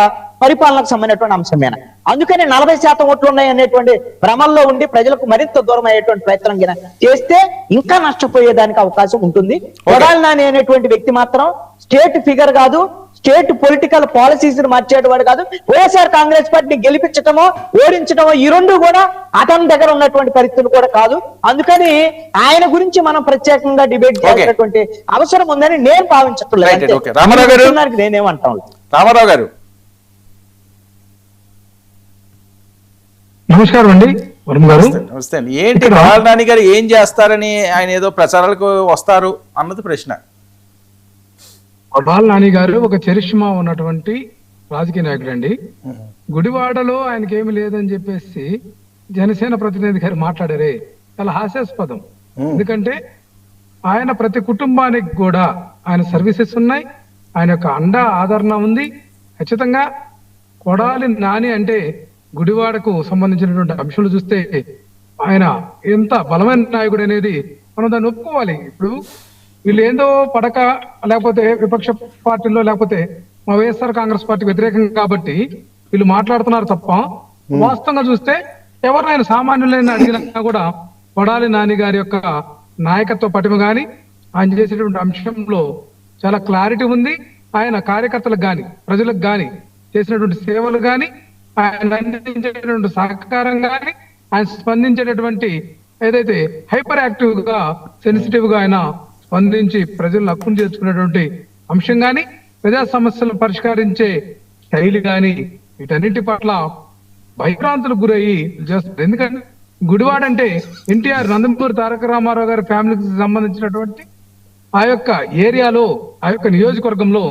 Speaker 5: పరిపాలనకు సంబంధించినటువంటి అంశమేనా. అందుకని 40% ఓట్లు ఉన్నాయి అనేటువంటి భ్రమల్లో ఉండి ప్రజలకు మరింత దూరం అయ్యేటువంటి ప్రయత్నం చేస్తే ఇంకా నష్టపోయేదానికి అవకాశం ఉంటుంది. కొడాలి నాని అనేటువంటి వ్యక్తి మాత్రం స్టేట్ ఫిగర్ కాదు, స్టేట్ పొలిటికల్ పాలసీస్ మార్చేవాడు కాదు. వైఎస్ఆర్ కాంగ్రెస్ పార్టీని గెలిపించటమో ఓడించటమో ఈ రెండు కూడా అతని దగ్గర ఉన్నటువంటి పరిస్థితులు కూడా కాదు. అందుకని ఆయన గురించి మనం ప్రత్యేకంగా డిబేట్ చేయాల్సినటువంటి అవసరం ఉందని నేను భావించట్లేదు.
Speaker 1: రామారావు గారు,
Speaker 5: నేనేమంటాను
Speaker 1: రామారావు గారు
Speaker 2: నమస్కారం అండి వర్మ గారు.
Speaker 1: నమస్తే అండి. ఏంటి కొడాలి నాని గారు ఏం చేస్తారని ఆయన ఏదో ప్రచారాలకు వస్తారు అన్నది ప్రశ్న.
Speaker 2: కొడాలి నాని గారు ఒక చరిష్మా ఉన్నటువంటి రాజకీయ నాయకుడు అండి. గుడివాడలో ఆయనకి ఏమి లేదని చెప్పేసి జనసేన ప్రతినిధి గారు మాట్లాడారే, చాలా హాస్యాస్పదం. ఎందుకంటే ఆయన ప్రతి కుటుంబానికి కూడా ఆయన సర్వీసెస్ ఉన్నాయి, ఆయన యొక్క అండా ఆదరణ ఉంది. ఖచ్చితంగా కొడాలి నాని అంటే గుడివాడకు సంబంధించినటువంటి అంశాలు చూస్తే ఆయన ఎంత బలమైన నాయకుడు అనేది మనం దాన్ని ఒప్పుకోవాలి. ఇప్పుడు వీళ్ళు ఏందో పడక, లేకపోతే విపక్ష పార్టీలో, లేకపోతే మా వైఎస్ఆర్ కాంగ్రెస్ పార్టీ వ్యతిరేకం కాబట్టి వీళ్ళు మాట్లాడుతున్నారు తప్ప, వాస్తవంగా చూస్తే ఎవరినైనా సామాన్యులైన అడిగినా కూడా కొడాలి నాని గారి యొక్క నాయకత్వ పటిమ గాని, ఆయన చేసేటువంటి అంశంలో చాలా క్లారిటీ ఉంది. ఆయన కార్యకర్తలకు గాని, ప్రజలకు గాని చేసినటువంటి సేవలు గాని, ఆయన అందించేటటువంటి సహకారం కానీ, ఆయన స్పందించేటటువంటి ఏదైతే హైపర్ యాక్టివ్ గా, సెన్సిటివ్ గా ఆయన స్పందించి ప్రజలను హక్కును చేర్చుకునేటువంటి అంశం కానీ, ప్రజా సమస్యలను పరిష్కరించే శైలి కానీ, వీటన్నిటి పట్ల భయభ్రాంతులకు గురయ్యి చేస్తారు. ఎందుకంటే గుడివాడ అంటే ఎన్టీఆర్, నందమూరి తారక రామారావు గారి ఫ్యామిలీకి సంబంధించినటువంటి ఆ యొక్క ఏరియాలో, ఆ యొక్క నియోజకవర్గంలో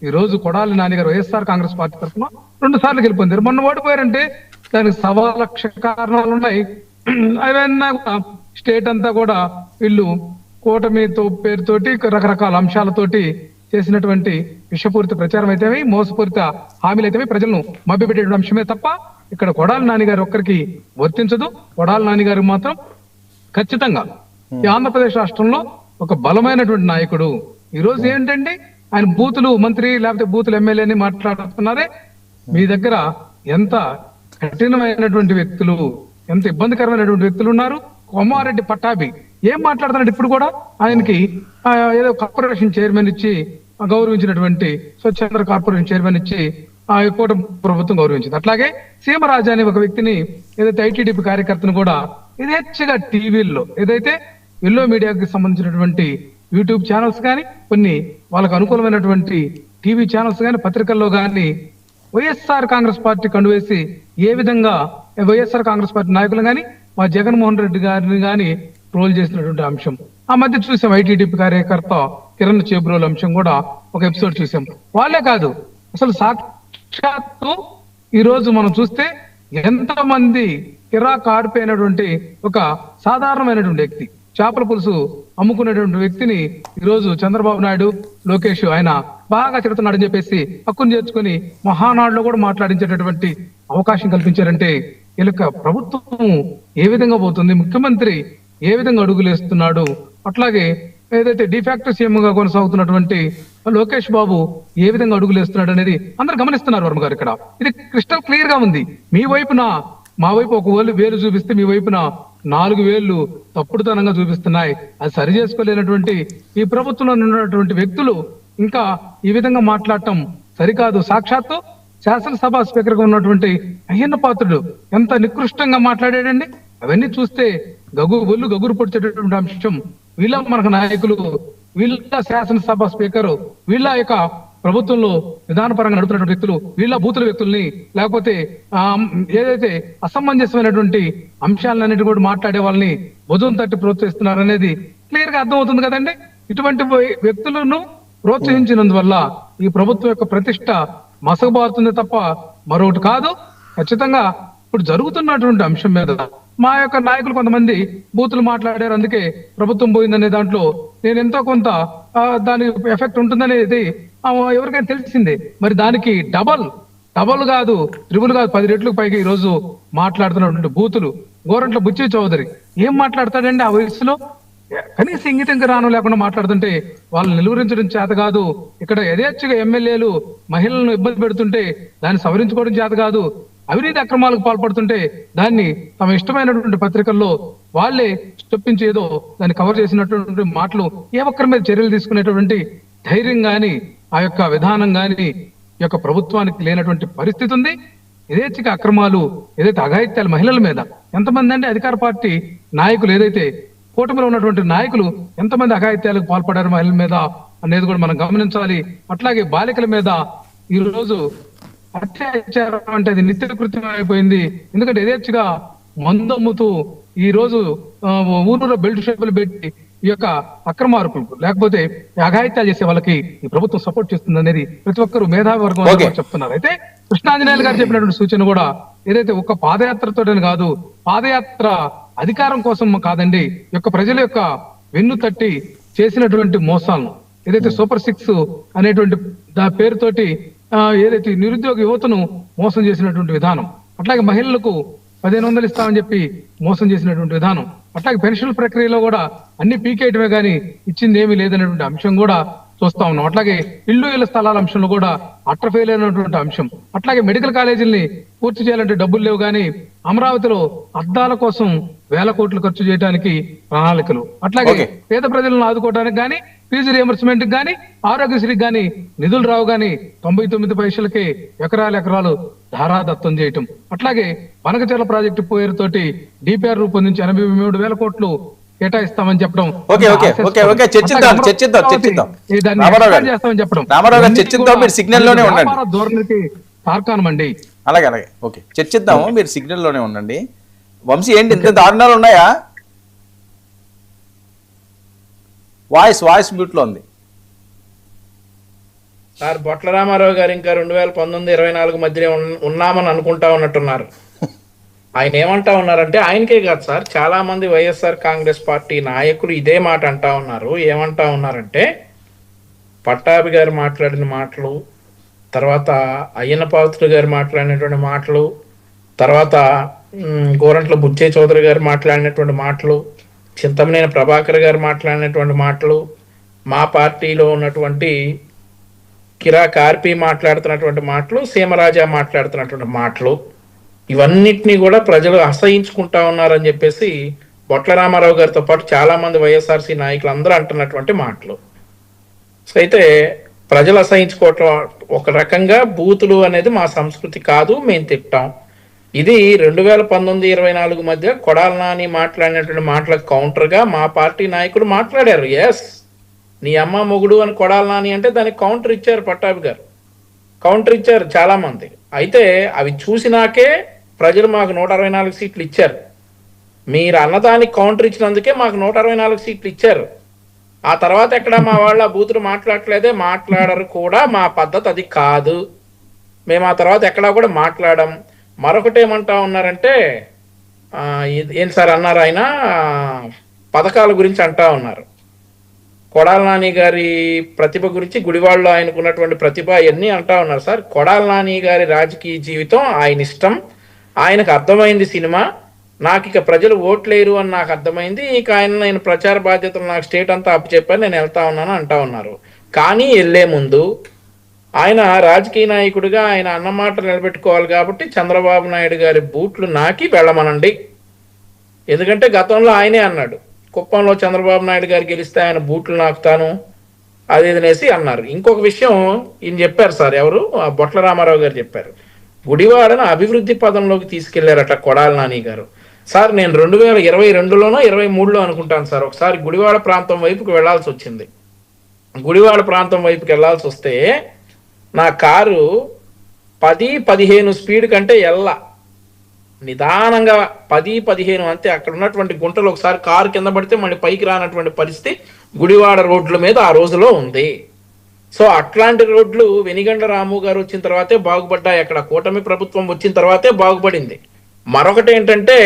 Speaker 2: ఈ రోజు కొడాలి నాని గారు వైఎస్ఆర్ కాంగ్రెస్ పార్టీ తరఫున 2 సార్లు గెలుపొందారు. మొన్న ఓడిపోయారంటే దానికి 1,00,000 కారణాలు ఉన్నాయి. అవన్నీ స్టేట్ అంతా కూడా వీళ్ళు కూటమితో పేరుతోటి రకరకాల అంశాలతోటి చేసినటువంటి విషపూరిత ప్రచారం అయితేవి, మోసపూరిత హామీలు అయితేవి ప్రజలను మభ్యపెట్టే అంశమే తప్ప ఇక్కడ కొడాలి నాని గారు ఒక్కరికి వర్తించదు. కొడాలి నాని గారు మాత్రం ఖచ్చితంగా ఈ ఆంధ్రప్రదేశ్ రాష్ట్రంలో ఒక బలమైనటువంటి నాయకుడు. ఈ రోజు ఏంటంటే ఆయన బూతులు మంత్రి, లేకపోతే బూతులు ఎమ్మెల్యే అని మాట్లాడుతున్నారే, మీ దగ్గర ఎంత కఠినమైనటువంటి వ్యక్తులు, ఎంత ఇబ్బందికరమైనటువంటి వ్యక్తులు ఉన్నారు. కోమారెడ్డి పట్టాభి ఏం మాట్లాడుతున్నాడు ఇప్పుడు కూడా, ఆయనకి ఏదో కార్పొరేషన్ చైర్మన్ ఇచ్చి గౌరవించినటువంటి, స్వచ్ఛంద్ర కార్పొరేషన్ చైర్మన్ ఇచ్చి ఆ కూటమి ప్రభుత్వం గౌరవించింది. అట్లాగే సీమరాజు అనే ఒక వ్యక్తిని, ఏదైతే ఐటీడీపీ కార్యకర్తను కూడా యథేచ్ఛగా టీవీల్లో, ఏదైతే ఎల్లో మీడియాకి సంబంధించినటువంటి యూట్యూబ్ ఛానల్స్ కానీ, కొన్ని వాళ్ళకు అనుకూలమైనటువంటి టీవీ ఛానల్స్ కానీ, పత్రికల్లో కానీ వైఎస్ఆర్ కాంగ్రెస్ పార్టీ కండువేసి ఏ విధంగా వైఎస్ఆర్ కాంగ్రెస్ పార్టీ నాయకులు కానీ, మా జగన్మోహన్ రెడ్డి గారిని కానీ ట్రోల్ చేసినటువంటి అంశం ఆ మధ్య చూసాం. ఐటీడీపీ కార్యకర్త కిరణ్ చేబ్రోల్ అంశం కూడా ఒక ఎపిసోడ్ చూసాం. వాళ్ళే కాదు, అసలు సాక్షాత్తు ఈ రోజు మనం చూస్తే ఎంతమంది కిరాక్ ఆడిపోయినటువంటి ఒక సాధారణమైనటువంటి వ్యక్తి, చేపల పులుసు అమ్ముకునేటువంటి వ్యక్తిని ఈ రోజు చంద్రబాబు నాయుడు, లోకేష్ ఆయన బాగా తిడుతున్నాడని చెప్పేసి హక్కును చేర్చుకొని మహానాడులో కూడా మాట్లాడించేటటువంటి అవకాశం కల్పించారంటే వీళ్ళకి ప్రభుత్వం ఏ విధంగా పోతుంది, ముఖ్యమంత్రి ఏ విధంగా అడుగులేస్తున్నాడు, అట్లాగే ఏదైతే డిఫాక్టో సీఎం గా కొనసాగుతున్నటువంటి లోకేష్ బాబు ఏ విధంగా అడుగులేస్తున్నాడు అనేది అందరు గమనిస్తున్నారు వర్మ గారు. ఇక్కడ ఇది క్రిస్టల్ క్లియర్ గా ఉంది. మీ వైపున, మా వైపు ఒక వేలు చూపిస్తే మీ వైపున 4 వేళ్లు తప్పుడుతనంగా చూపిస్తున్నాయి. అది సరి చేసుకోలేనటువంటి ఈ ప్రభుత్వంలో ఉన్నటువంటి వ్యక్తులు ఇంకా ఈ విధంగా మాట్లాడటం సరికాదు. సాక్షాత్తు శాసనసభ స్పీకర్ గా ఉన్నటువంటి అయ్యన్న పాత్రుడు ఎంత నికృష్టంగా మాట్లాడాడండి. అవన్నీ చూస్తే గగురు పొడిచేటటువంటి అంశం. వీళ్ళ మనకు నాయకులు, వీళ్ళ శాసనసభ స్పీకర్, వీళ్ళ యొక్క ప్రభుత్వంలో విధానపరంగా నడుపుతున్నటువంటి వ్యక్తులు, వీళ్ళ బూతుల వ్యక్తుల్ని, లేకపోతే ఏదైతే అసమంజసమైనటువంటి అంశాలన్నిటి కూడా మాట్లాడే వాళ్ళని భుజం తట్టి ప్రోత్సహిస్తున్నారు అనేది క్లియర్ గా అర్థమవుతుంది కదండి. ఇటువంటి వ్యక్తులను ప్రోత్సహించినందువల్ల ఈ ప్రభుత్వం యొక్క ప్రతిష్ట మసకబారుతుంది తప్ప మరొకటి కాదు. ఖచ్చితంగా ఇప్పుడు జరుగుతున్నటువంటి అంశం మీద మా యొక్క నాయకులు కొంతమంది బూతులు మాట్లాడారు, అందుకే ప్రభుత్వం పోయిందనే దాంట్లో నేను ఎంతో కొంత దాని ఎఫెక్ట్ ఉంటుందనేది ఎవరికైనా తెలిసిందే. మరి దానికి డబల్ కాదు, ట్రిబుల్ కాదు, 10 రెట్లకు పైగా ఈ రోజు మాట్లాడుతున్నటువంటి బూతులు. గోరంట్ల బుచ్చి చౌదరి ఏం మాట్లాడతాడండి ఆ వయసులో? కనీసం ఇంగితంగా రాను లేకుండా మాట్లాడుతుంటే వాళ్ళని నిలువరించడం చేత కాదు. ఇక్కడ యథేచ్ఛగా ఎమ్మెల్యేలు మహిళలను ఇబ్బంది పెడుతుంటే దాన్ని సవరించుకోవడం చేత కాదు. అవినీతి అక్రమాలకు పాల్పడుతుంటే దాన్ని తమ ఇష్టమైనటువంటి పత్రికల్లో వాళ్ళే చొప్పించి ఏదో దాన్ని కవర్ చేసినటువంటి మాటలు, ఏ ఒక్కరి మీద చర్యలు తీసుకునేటువంటి ధైర్యం గాని, ఆ యొక్క విధానం గాని ఈ యొక్క ప్రభుత్వానికి లేనటువంటి పరిస్థితి ఉంది. యథేచ్ఛగా అక్రమాలు, ఏదైతే అఘాయిత్యాలు మహిళల మీద ఎంతమంది అంటే అధికార పార్టీ నాయకులు, ఏదైతే కూటమిలో ఉన్నటువంటి నాయకులు ఎంతమంది అఘాయిత్యాలకు పాల్పడారు మహిళల మీద అనేది కూడా మనం గమనించాలి. అట్లాగే బాలికల మీద ఈ రోజు అత్యాచారం అంటే అది నిత్య కృత్యం అయిపోయింది. ఎందుకంటే యథేచ్ఛగా మందు అమ్ముతూ ఈ రోజు ఊరూరు బెల్ట్ షాపులు పెట్టి ఈ యొక్క అక్రమార్కులకు లేకపోతే అఘాయిత్యాలు చేసే వాళ్ళకి ఈ ప్రభుత్వం సపోర్ట్ చేస్తుంది అనేది ప్రతి ఒక్కరు మేధావి వర్గం
Speaker 1: Okay.
Speaker 2: చెప్తున్నారు. అయితే కృష్ణాంజనేయులు గారు చెప్పినటువంటి సూచన కూడా ఏదైతే ఒక్క పాదయాత్రతోనే కాదు, పాదయాత్ర అధికారం కోసం కాదండి, ఈ యొక్క ప్రజల యొక్క వెన్ను తట్టి చేసినటువంటి మోసాలను, ఏదైతే సూపర్ 6 అనేటువంటి పేరుతోటి ఏదైతే నిరుద్యోగ యువతను మోసం చేసినటువంటి విధానం, అట్లాగే మహిళలకు 1500 ఇస్తామని చెప్పి మోసం చేసినటువంటి విధానం, అట్లాగే పెన్షన్ ప్రక్రియలో కూడా అన్ని పీకేయటమే కానీ ఇచ్చింది ఏమీ లేదనేటువంటి అంశం కూడా చూస్తా ఉన్నాం. అట్లాగే ఇళ్ల స్థలాల అంశంలో కూడా అట్రఫెయిల్ అయినటువంటి అంశం, అట్లాగే మెడికల్ కాలేజీల్ని పూర్తి చేయాలంటే డబ్బులు లేవు కానీ అమరావతిలో అద్దాల కోసం వేల కోట్లు ఖర్చు చేయడానికి ప్రణాళికలు, అట్లాగే
Speaker 1: Okay.
Speaker 2: పేద ప్రజలను ఆదుకోవడానికి కానీ ఫీజు రియంబర్స్మెంట్ కానీ ఆరోగ్యశ్రీకి కానీ నిధులు రావు కానీ 99 పైసలకే ఎకరాలు ధారాదత్తం చేయటం, అట్లాగే బనకచెర్ల ప్రాజెక్టు పేరుతోటి డిపిఆర్ రూపొందించి 83,000 కోట్లు కేటాయిస్తామని చెప్పడం.
Speaker 1: ఓకే చర్చిద్దాం
Speaker 2: దాన్ని
Speaker 1: రామారావు గారు,
Speaker 2: extend చేస్తామని చెప్పడం.
Speaker 1: రామారావు గారు చర్చిద్దాం, మీరు సిగ్నల్ లోనే ఉండండి.
Speaker 2: వ్యాపార ధోరణికి తార్కాణం అండి.
Speaker 1: అలాగే ఓకే చర్చిద్దాము, మీరు సిగ్నల్ లోనే ఉండండి. వంశీ ఏంటి ఇంత దారుణాలు ఉన్నాయా? వాయిస్ మ్యూట్ లో ఉంది.
Speaker 3: సార్ బొట్ల రామారావు గారు ఇంకా 2019-24 మధ్య ఉన్నామని అనుకుంటా ఉన్నట్టున్నారు. ఆయన ఏమంటా ఉన్నారంటే, ఆయనకే కాదు సార్, చాలా మంది వైఎస్ఆర్ కాంగ్రెస్ పార్టీ నాయకులు ఇదే మాట అంటా ఉన్నారు. ఏమంటా ఉన్నారంటే, పట్టాభి గారు మాట్లాడిన మాటలు, తర్వాత అయ్యన్న పాత్రుడు గారు మాట్లాడినటువంటి మాటలు, తర్వాత గోరంట్ల బుచ్చే చౌదరి గారు మాట్లాడినటువంటి మాటలు, చింతమనేని ప్రభాకర్ గారు మాట్లాడినటువంటి మాటలు, మా పార్టీలో ఉన్నటువంటి కిరా కార్పి మాట్లాడుతున్నటువంటి మాటలు, సీమరాజా మాట్లాడుతున్నటువంటి మాటలు, ఇవన్నిటినీ కూడా ప్రజలు అసహించుకుంటా ఉన్నారని చెప్పేసి బొట్ల రామారావు గారితో పాటు చాలా మంది వైఎస్ఆర్సీ నాయకులు అందరూ అంటున్నటువంటి మాటలు. సో అయితే ప్రజలు అసహించుకోవటం ఒక రకంగా బూతులు అనేది మా సంస్కృతి కాదు, మేము తిట్టాం. ఇది 2019-24 మధ్య కొడాల నాని మాట్లాడినటువంటి మాటలకు కౌంటర్గా మా పార్టీ నాయకులు మాట్లాడారు. ఎస్, నీ అమ్మ మొగుడు అని కొడాల నాని అంటే దానికి కౌంటర్ ఇచ్చారు పట్టాభి గారు, కౌంటర్ ఇచ్చారు చాలా మంది. అయితే అవి చూసినాకే ప్రజలు మాకు 164 సీట్లు ఇచ్చారు. మీరు అన్నదానికి కౌంటర్ ఇచ్చినందుకే మాకు 164 సీట్లు ఇచ్చారు. ఆ తర్వాత ఎక్కడ మా వాళ్ళ బూతులు మాట్లాడలేదే, మాట్లాడరు కూడా. మా పద్ధతి అది కాదు. మేము ఆ తర్వాత ఎక్కడా కూడా మాట్లాడాం. మరొకటి ఏమంటా ఉన్నారంటే, ఏం సార్ అన్నారు ఆయన, పథకాల గురించి అంటా ఉన్నారు. కొడాల నాని గారి ప్రతిభ గురించి, గుడివాడలో ఆయనకున్నటువంటి ప్రతిభ ఇవన్నీ అంటా ఉన్నారు. సార్, కొడాల నాని గారి రాజకీయ జీవితం ఆయన ఇష్టం, ఆయనకు అర్థమైంది సినిమా. నాకు ఇక ప్రజలు ఓట్లేరు అని నాకు అర్థమైంది. ఇక నేను ప్రచార బాధ్యతలు నాకు స్టేట్ అంతా అప్పచెప్పాను, నేను వెళ్తా ఉన్నాను అంటా ఉన్నారు. కానీ వెళ్లే ముందు ఆయన రాజకీయ నాయకుడిగా ఆయన అన్నమాట నిలబెట్టుకోవాలి కాబట్టి చంద్రబాబు నాయుడు గారి బూట్లు నాకి వెళ్ళమనండి. ఎందుకంటే గతంలో ఆయనే అన్నాడు, కుప్పంలో చంద్రబాబు నాయుడు గారు గెలిస్తే ఆయన బూట్లు నాకుతాను అది అనేసి అన్నారు. ఇంకొక విషయం ఈయన చెప్పారు సార్, ఎవరు, బొట్ల రామారావు గారు చెప్పారు, గుడివాడను అభివృద్ధి పదంలోకి తీసుకెళ్లారట కొడాల నాని గారు. సార్, నేను 2022లోనో 23లో అనుకుంటాను సార్, ఒకసారి గుడివాడ ప్రాంతం వైపుకి వెళ్లాల్సి వచ్చింది. గుడివాడ ప్రాంతం వైపుకి వెళ్లాల్సి వస్తే నా కారు 10-15 స్పీడ్ కంటే నిదానంగా 10-15 అంతే. అక్కడ ఉన్నటువంటి గుంటలు ఒకసారి కారు కింద పడితే మళ్ళీ పైకి రానటువంటి పరిస్థితి గుడివాడ రోడ్ల మీద ఆ రోజులో ఉంది. సో అట్లాంటి రోడ్లు వెనిగండ్ల రాము గారు వచ్చిన తర్వాతే బాగుపడ్డాయి. అక్కడ కూటమి ప్రభుత్వం వచ్చిన తర్వాతే బాగుపడింది. మరొకటి ఏంటంటే,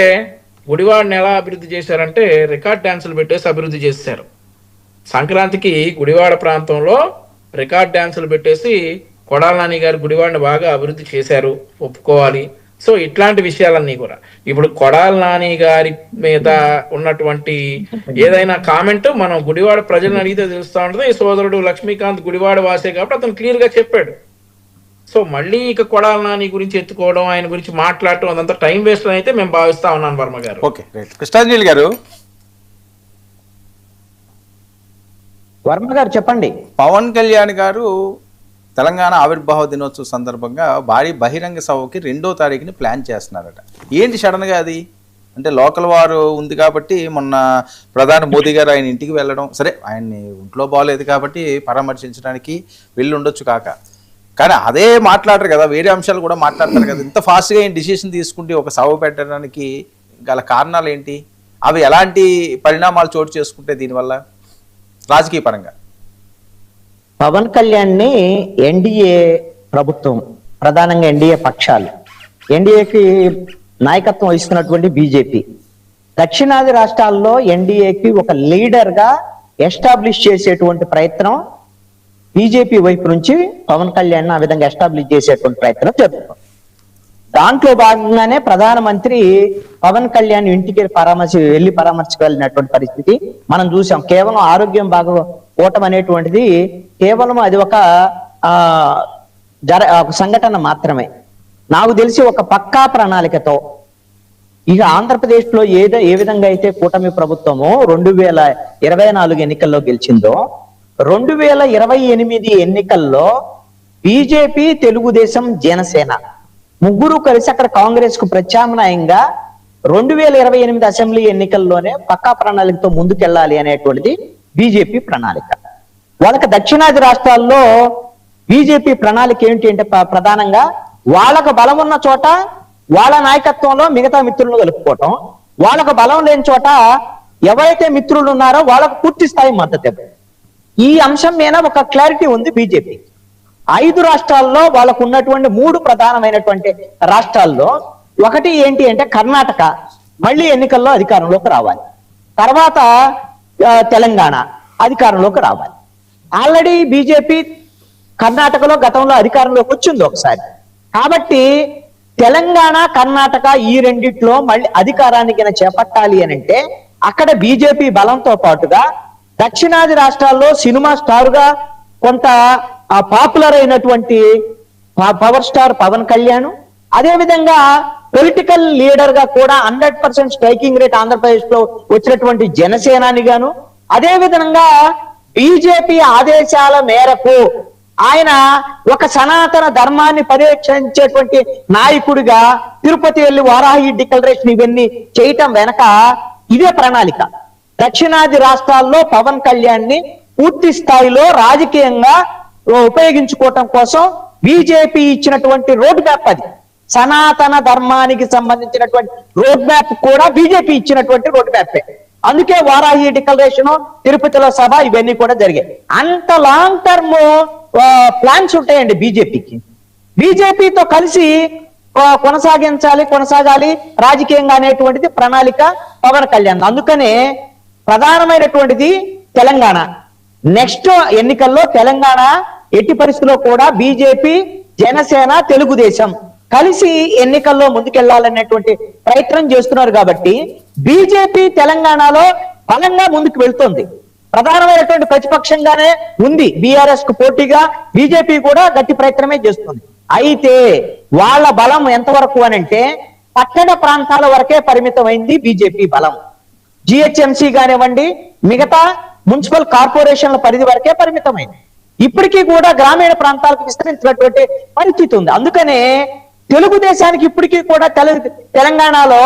Speaker 3: గుడివాడని ఎలా అభివృద్ధి చేశారంటే రికార్డ్ డ్యాన్సులు పెట్టేసి అభివృద్ధి చేశారు. సంక్రాంతికి గుడివాడ ప్రాంతంలో రికార్డ్ డ్యాన్సులు పెట్టేసి కొడాల నాని గారు గుడివాడని బాగా అభివృద్ధి చేశారు, ఒప్పుకోవాలి. సో ఇట్లాంటి విషయాలన్నీ కూడా ఇప్పుడు కొడాల నాని గారి మీద ఉన్నటువంటి ఏదైనా కామెంట్ మనం గుడివాడ ప్రజలను అడిగితే తెలుస్తా ఉంటుంది. ఈ సోదరుడు లక్ష్మీకాంత్ గుడివాడ వాసే కాబట్టి అతను క్లియర్ గా చెప్పాడు. సో మళ్ళీ ఇక కొడాల నాని గురించి ఎత్తుకోవడం, ఆయన గురించి మాట్లాడటం అదంతా టైం వేస్ట్ అని అయితే మేము భావిస్తా ఉన్నాను వర్మ గారు.
Speaker 1: ఓకే, కృష్ణాంజలి గారు,
Speaker 5: వర్మ గారు చెప్పండి.
Speaker 1: పవన్ కళ్యాణ్ గారు తెలంగాణ ఆవిర్భావ దినోత్సవ సందర్భంగా భారీ బహిరంగ సభకి 2వ తారీఖుని ప్లాన్ చేస్తున్నారట. ఏంటి సడన్గా అది? అంటే లోకల్ వారు ఉంది కాబట్టి మొన్న ప్రధాని మోదీ గారు ఆయన ఇంటికి వెళ్ళడం, సరే ఆయన్ని ఒంట్లో బాగోలేదు కాబట్టి పరామర్శించడానికి వెళ్ళి ఉండొచ్చు కాక, కానీ అదే మాట్లాడరు కదా, వేరే అంశాలు కూడా మాట్లాడతారు కదా. ఇంత ఫాస్ట్గా ఏం డిసిషన్ తీసుకుంటే ఒక సభ పెట్టడానికి గల కారణాలు ఏంటి? అవి ఎలాంటి పరిణామాలు చోటు చేసుకుంటే దీనివల్ల రాజకీయ పరంగా?
Speaker 5: పవన్ కళ్యాణ్ని ఎన్డీఏ ప్రభుత్వం, ప్రధానంగా ఎన్డీఏ పక్షాలు, ఎన్డీఏకి నాయకత్వం వహిస్తున్నటువంటి బీజేపీ, దక్షిణాది రాష్ట్రాల్లో ఎన్డీఏకి ఒక లీడర్ గా ఎస్టాబ్లిష్ చేసేటువంటి ప్రయత్నం బీజేపీ వైపు నుంచి పవన్ కళ్యాణ్ ఆ విధంగా ఎస్టాబ్లిష్ చేసేటువంటి ప్రయత్నం జరుగుతుంది. దాంట్లో భాగంగానే ప్రధానమంత్రి పవన్ కళ్యాణ్ ఇంటికి వెళ్ళి పరామర్శకు వెళ్ళినటువంటి పరిస్థితి మనం చూసాం. కేవలం ఆరోగ్యం బాగోవటం అనేటువంటిది కేవలం అది ఒక సంఘటన మాత్రమే. నాకు తెలిసి ఒక పక్కా ప్రణాళికతో ఇక ఆంధ్రప్రదేశ్ లో ఏ విధంగా అయితే కూటమి ప్రభుత్వము 2024 ఎన్నికల్లో గెలిచిందో, 2028 ఎన్నికల్లో బీజేపీ, తెలుగుదేశం, జనసేన ముగ్గురు కలిసి అక్కడ కాంగ్రెస్ కు ప్రత్యామ్నాయంగా 2028 అసెంబ్లీ ఎన్నికల్లోనే పక్కా ప్రణాళికతో ముందుకెళ్ళాలి అనేటువంటిది బీజేపీ ప్రణాళిక. వాళ్ళకి దక్షిణాది రాష్ట్రాల్లో బీజేపీ ప్రణాళిక ఏంటి అంటే ప్రధానంగా వాళ్ళకు బలం ఉన్న చోట వాళ్ళ నాయకత్వంలో మిగతా మిత్రులను కలుపుకోవటం, వాళ్ళకు బలం లేని చోట ఎవరైతే మిత్రులు ఉన్నారో వాళ్ళకు పూర్తి స్థాయి మద్దతు ఇవ్వడం. ఈ అంశం మీద ఒక క్లారిటీ ఉంది బీజేపీ. 5 రాష్ట్రాల్లో వాళ్ళకు ఉన్నటువంటి 3 ప్రధానమైనటువంటి రాష్ట్రాల్లో ఒకటి ఏంటి అంటే కర్ణాటక మళ్ళీ ఎన్నికల్లో అధికారంలోకి రావాలి, తర్వాత తెలంగాణ అధికారంలోకి రావాలి. ఆల్రెడీ బీజేపీ కర్ణాటకలో గతంలో అధికారంలోకి వచ్చింది ఒకసారి. కాబట్టి తెలంగాణ, కర్ణాటక ఈ రెండిట్లో మళ్ళీ అధికారాన్ని చేపట్టాలి అని అంటే అక్కడ బీజేపీ బలంతో పాటుగా దక్షిణాది రాష్ట్రాల్లో సినిమా స్టార్ గా కొంత పాపులర్ అయినటువంటి పవర్ స్టార్ పవన్ కళ్యాణ్, అదే విధంగా పొలిటికల్ లీడర్ గా కూడా 100% స్ట్రైకింగ్ రేట్ ఆంధ్రప్రదేశ్ లో వచ్చినటువంటి జనసేనాని గాను, అదే విధంగా బీజేపీ ఆదేశాల మేరకు ఆయన ఒక సనాతన ధర్మాన్ని పర్యవేక్షించేటువంటి నాయకుడిగా తిరుపతి వెళ్ళి వారాహి డిక్లరేషన్ ఇవన్నీ చేయటం వెనక ఇదే ప్రణాళిక. దక్షిణాది రాష్ట్రాల్లో పవన్ కళ్యాణ్ ని పూర్తి స్థాయిలో రాజకీయంగా ఉపయోగించుకోవటం కోసం బీజేపీ ఇచ్చినటువంటి రోడ్ మ్యాప్ అది. సనాతన ధర్మానికి సంబంధించినటువంటి రోడ్ మ్యాప్ కూడా బీజేపీ ఇచ్చినటువంటి రోడ్ మ్యాపే. అందుకే వారాహి డిక్లరేషన్, తిరుపతిలో సభ ఇవన్నీ కూడా జరిగాయి. అంత లాంగ్ టర్మ్ ప్లాన్స్ ఉంటాయండి బీజేపీకి. బీజేపీతో కలిసి కొనసాగాలి రాజకీయంగా అనేటువంటిది ప్రణాళిక పవన్ కళ్యాణ్. అందుకనే ప్రధానమైనటువంటిది తెలంగాణ. నెక్స్ట్ ఎన్నికల్లో తెలంగాణ ఎట్టి పరిస్థితుల్లో కూడా బీజేపీ, జనసేన, తెలుగుదేశం కలిసి ఎన్నికల్లో ముందుకెళ్లాలనేటువంటి ప్రయత్నం చేస్తున్నారు. కాబట్టి బీజేపీ తెలంగాణలో బలంగా ముందుకు వెళ్తుంది. ప్రధానమైనటువంటి ప్రతిపక్షంగానే ఉంది. బీఆర్ఎస్ కు పోటీగా బీజేపీ కూడా గట్టి ప్రయత్నమే చేస్తుంది. అయితే వాళ్ళ బలం ఎంతవరకు అనంటే పట్టణ ప్రాంతాల వరకే పరిమితమైంది బీజేపీ బలం. జిహెచ్ఎంసీ కానివ్వండి, మిగతా మున్సిపల్ కార్పొరేషన్ల పరిధి వరకే పరిమితమైంది. ఇప్పటికీ కూడా గ్రామీణ ప్రాంతాలకు విస్తరించినటువంటి పరిస్థితి ఉంది. అందుకనే తెలుగుదేశానికి ఇప్పటికీ కూడా తెలంగాణలో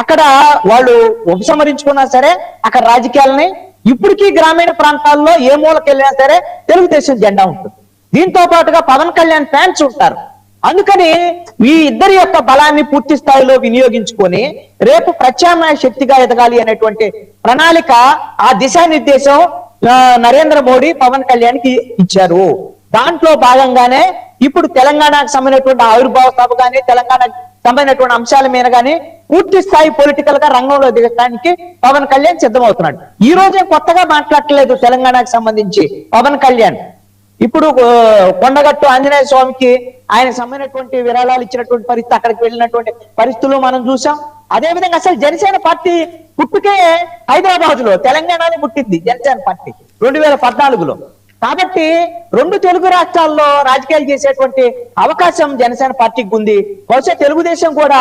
Speaker 5: అక్కడ వాళ్ళు ఉపసంహరించుకున్నా సరే అక్కడ రాజకీయాలని ఇప్పటికీ గ్రామీణ ప్రాంతాల్లో ఏ మూలకెళ్ళినా సరే తెలుగుదేశం జెండా ఉంటుంది. దీంతో పాటుగా పవన్ కళ్యాణ్ ఫ్యాన్స్ ఉంటారు. అందుకని ఈ ఇద్దరి యొక్క బలాన్ని పూర్తి స్థాయిలో వినియోగించుకొని రేపు ప్రత్యామ్నాయ శక్తిగా ఎదగాలి అనేటువంటి ప్రణాళిక, ఆ దిశానిర్దేశం నరేంద్ర మోడీ పవన్ కళ్యాణ్ కి ఇచ్చారు. దాంట్లో భాగంగానే ఇప్పుడు తెలంగాణకు సంబంధించినటువంటి ఆవిర్భావ సభ కానీ, తెలంగాణకు సంబంధించినటువంటి అంశాల మీద కానీ పూర్తి స్థాయి పొలిటికల్ గా రంగంలో దిగడానికి పవన్ కళ్యాణ్ సిద్ధమవుతున్నాడు. ఈ రోజే కొత్తగా మాట్లాడలేదు తెలంగాణకు సంబంధించి పవన్ కళ్యాణ్. ఇప్పుడు కొండగట్టు ఆంజనేయ స్వామికి ఆయన సంబంధించినటువంటి విరాళాలు ఇచ్చినటువంటి పరిస్థితి, అక్కడికి వెళ్ళినటువంటి పరిస్థితులు మనం చూసాం. అదేవిధంగా అసలు జనసేన పార్టీ పుట్టుకే హైదరాబాద్ లో, తెలంగాణలో పుట్టింది జనసేన పార్టీ 2014లో. కాబట్టి 2 తెలుగు రాష్ట్రాల్లో రాజకీయాలు చేసేటువంటి అవకాశం జనసేన పార్టీకి ఉంది. బహుశా తెలుగుదేశం కూడా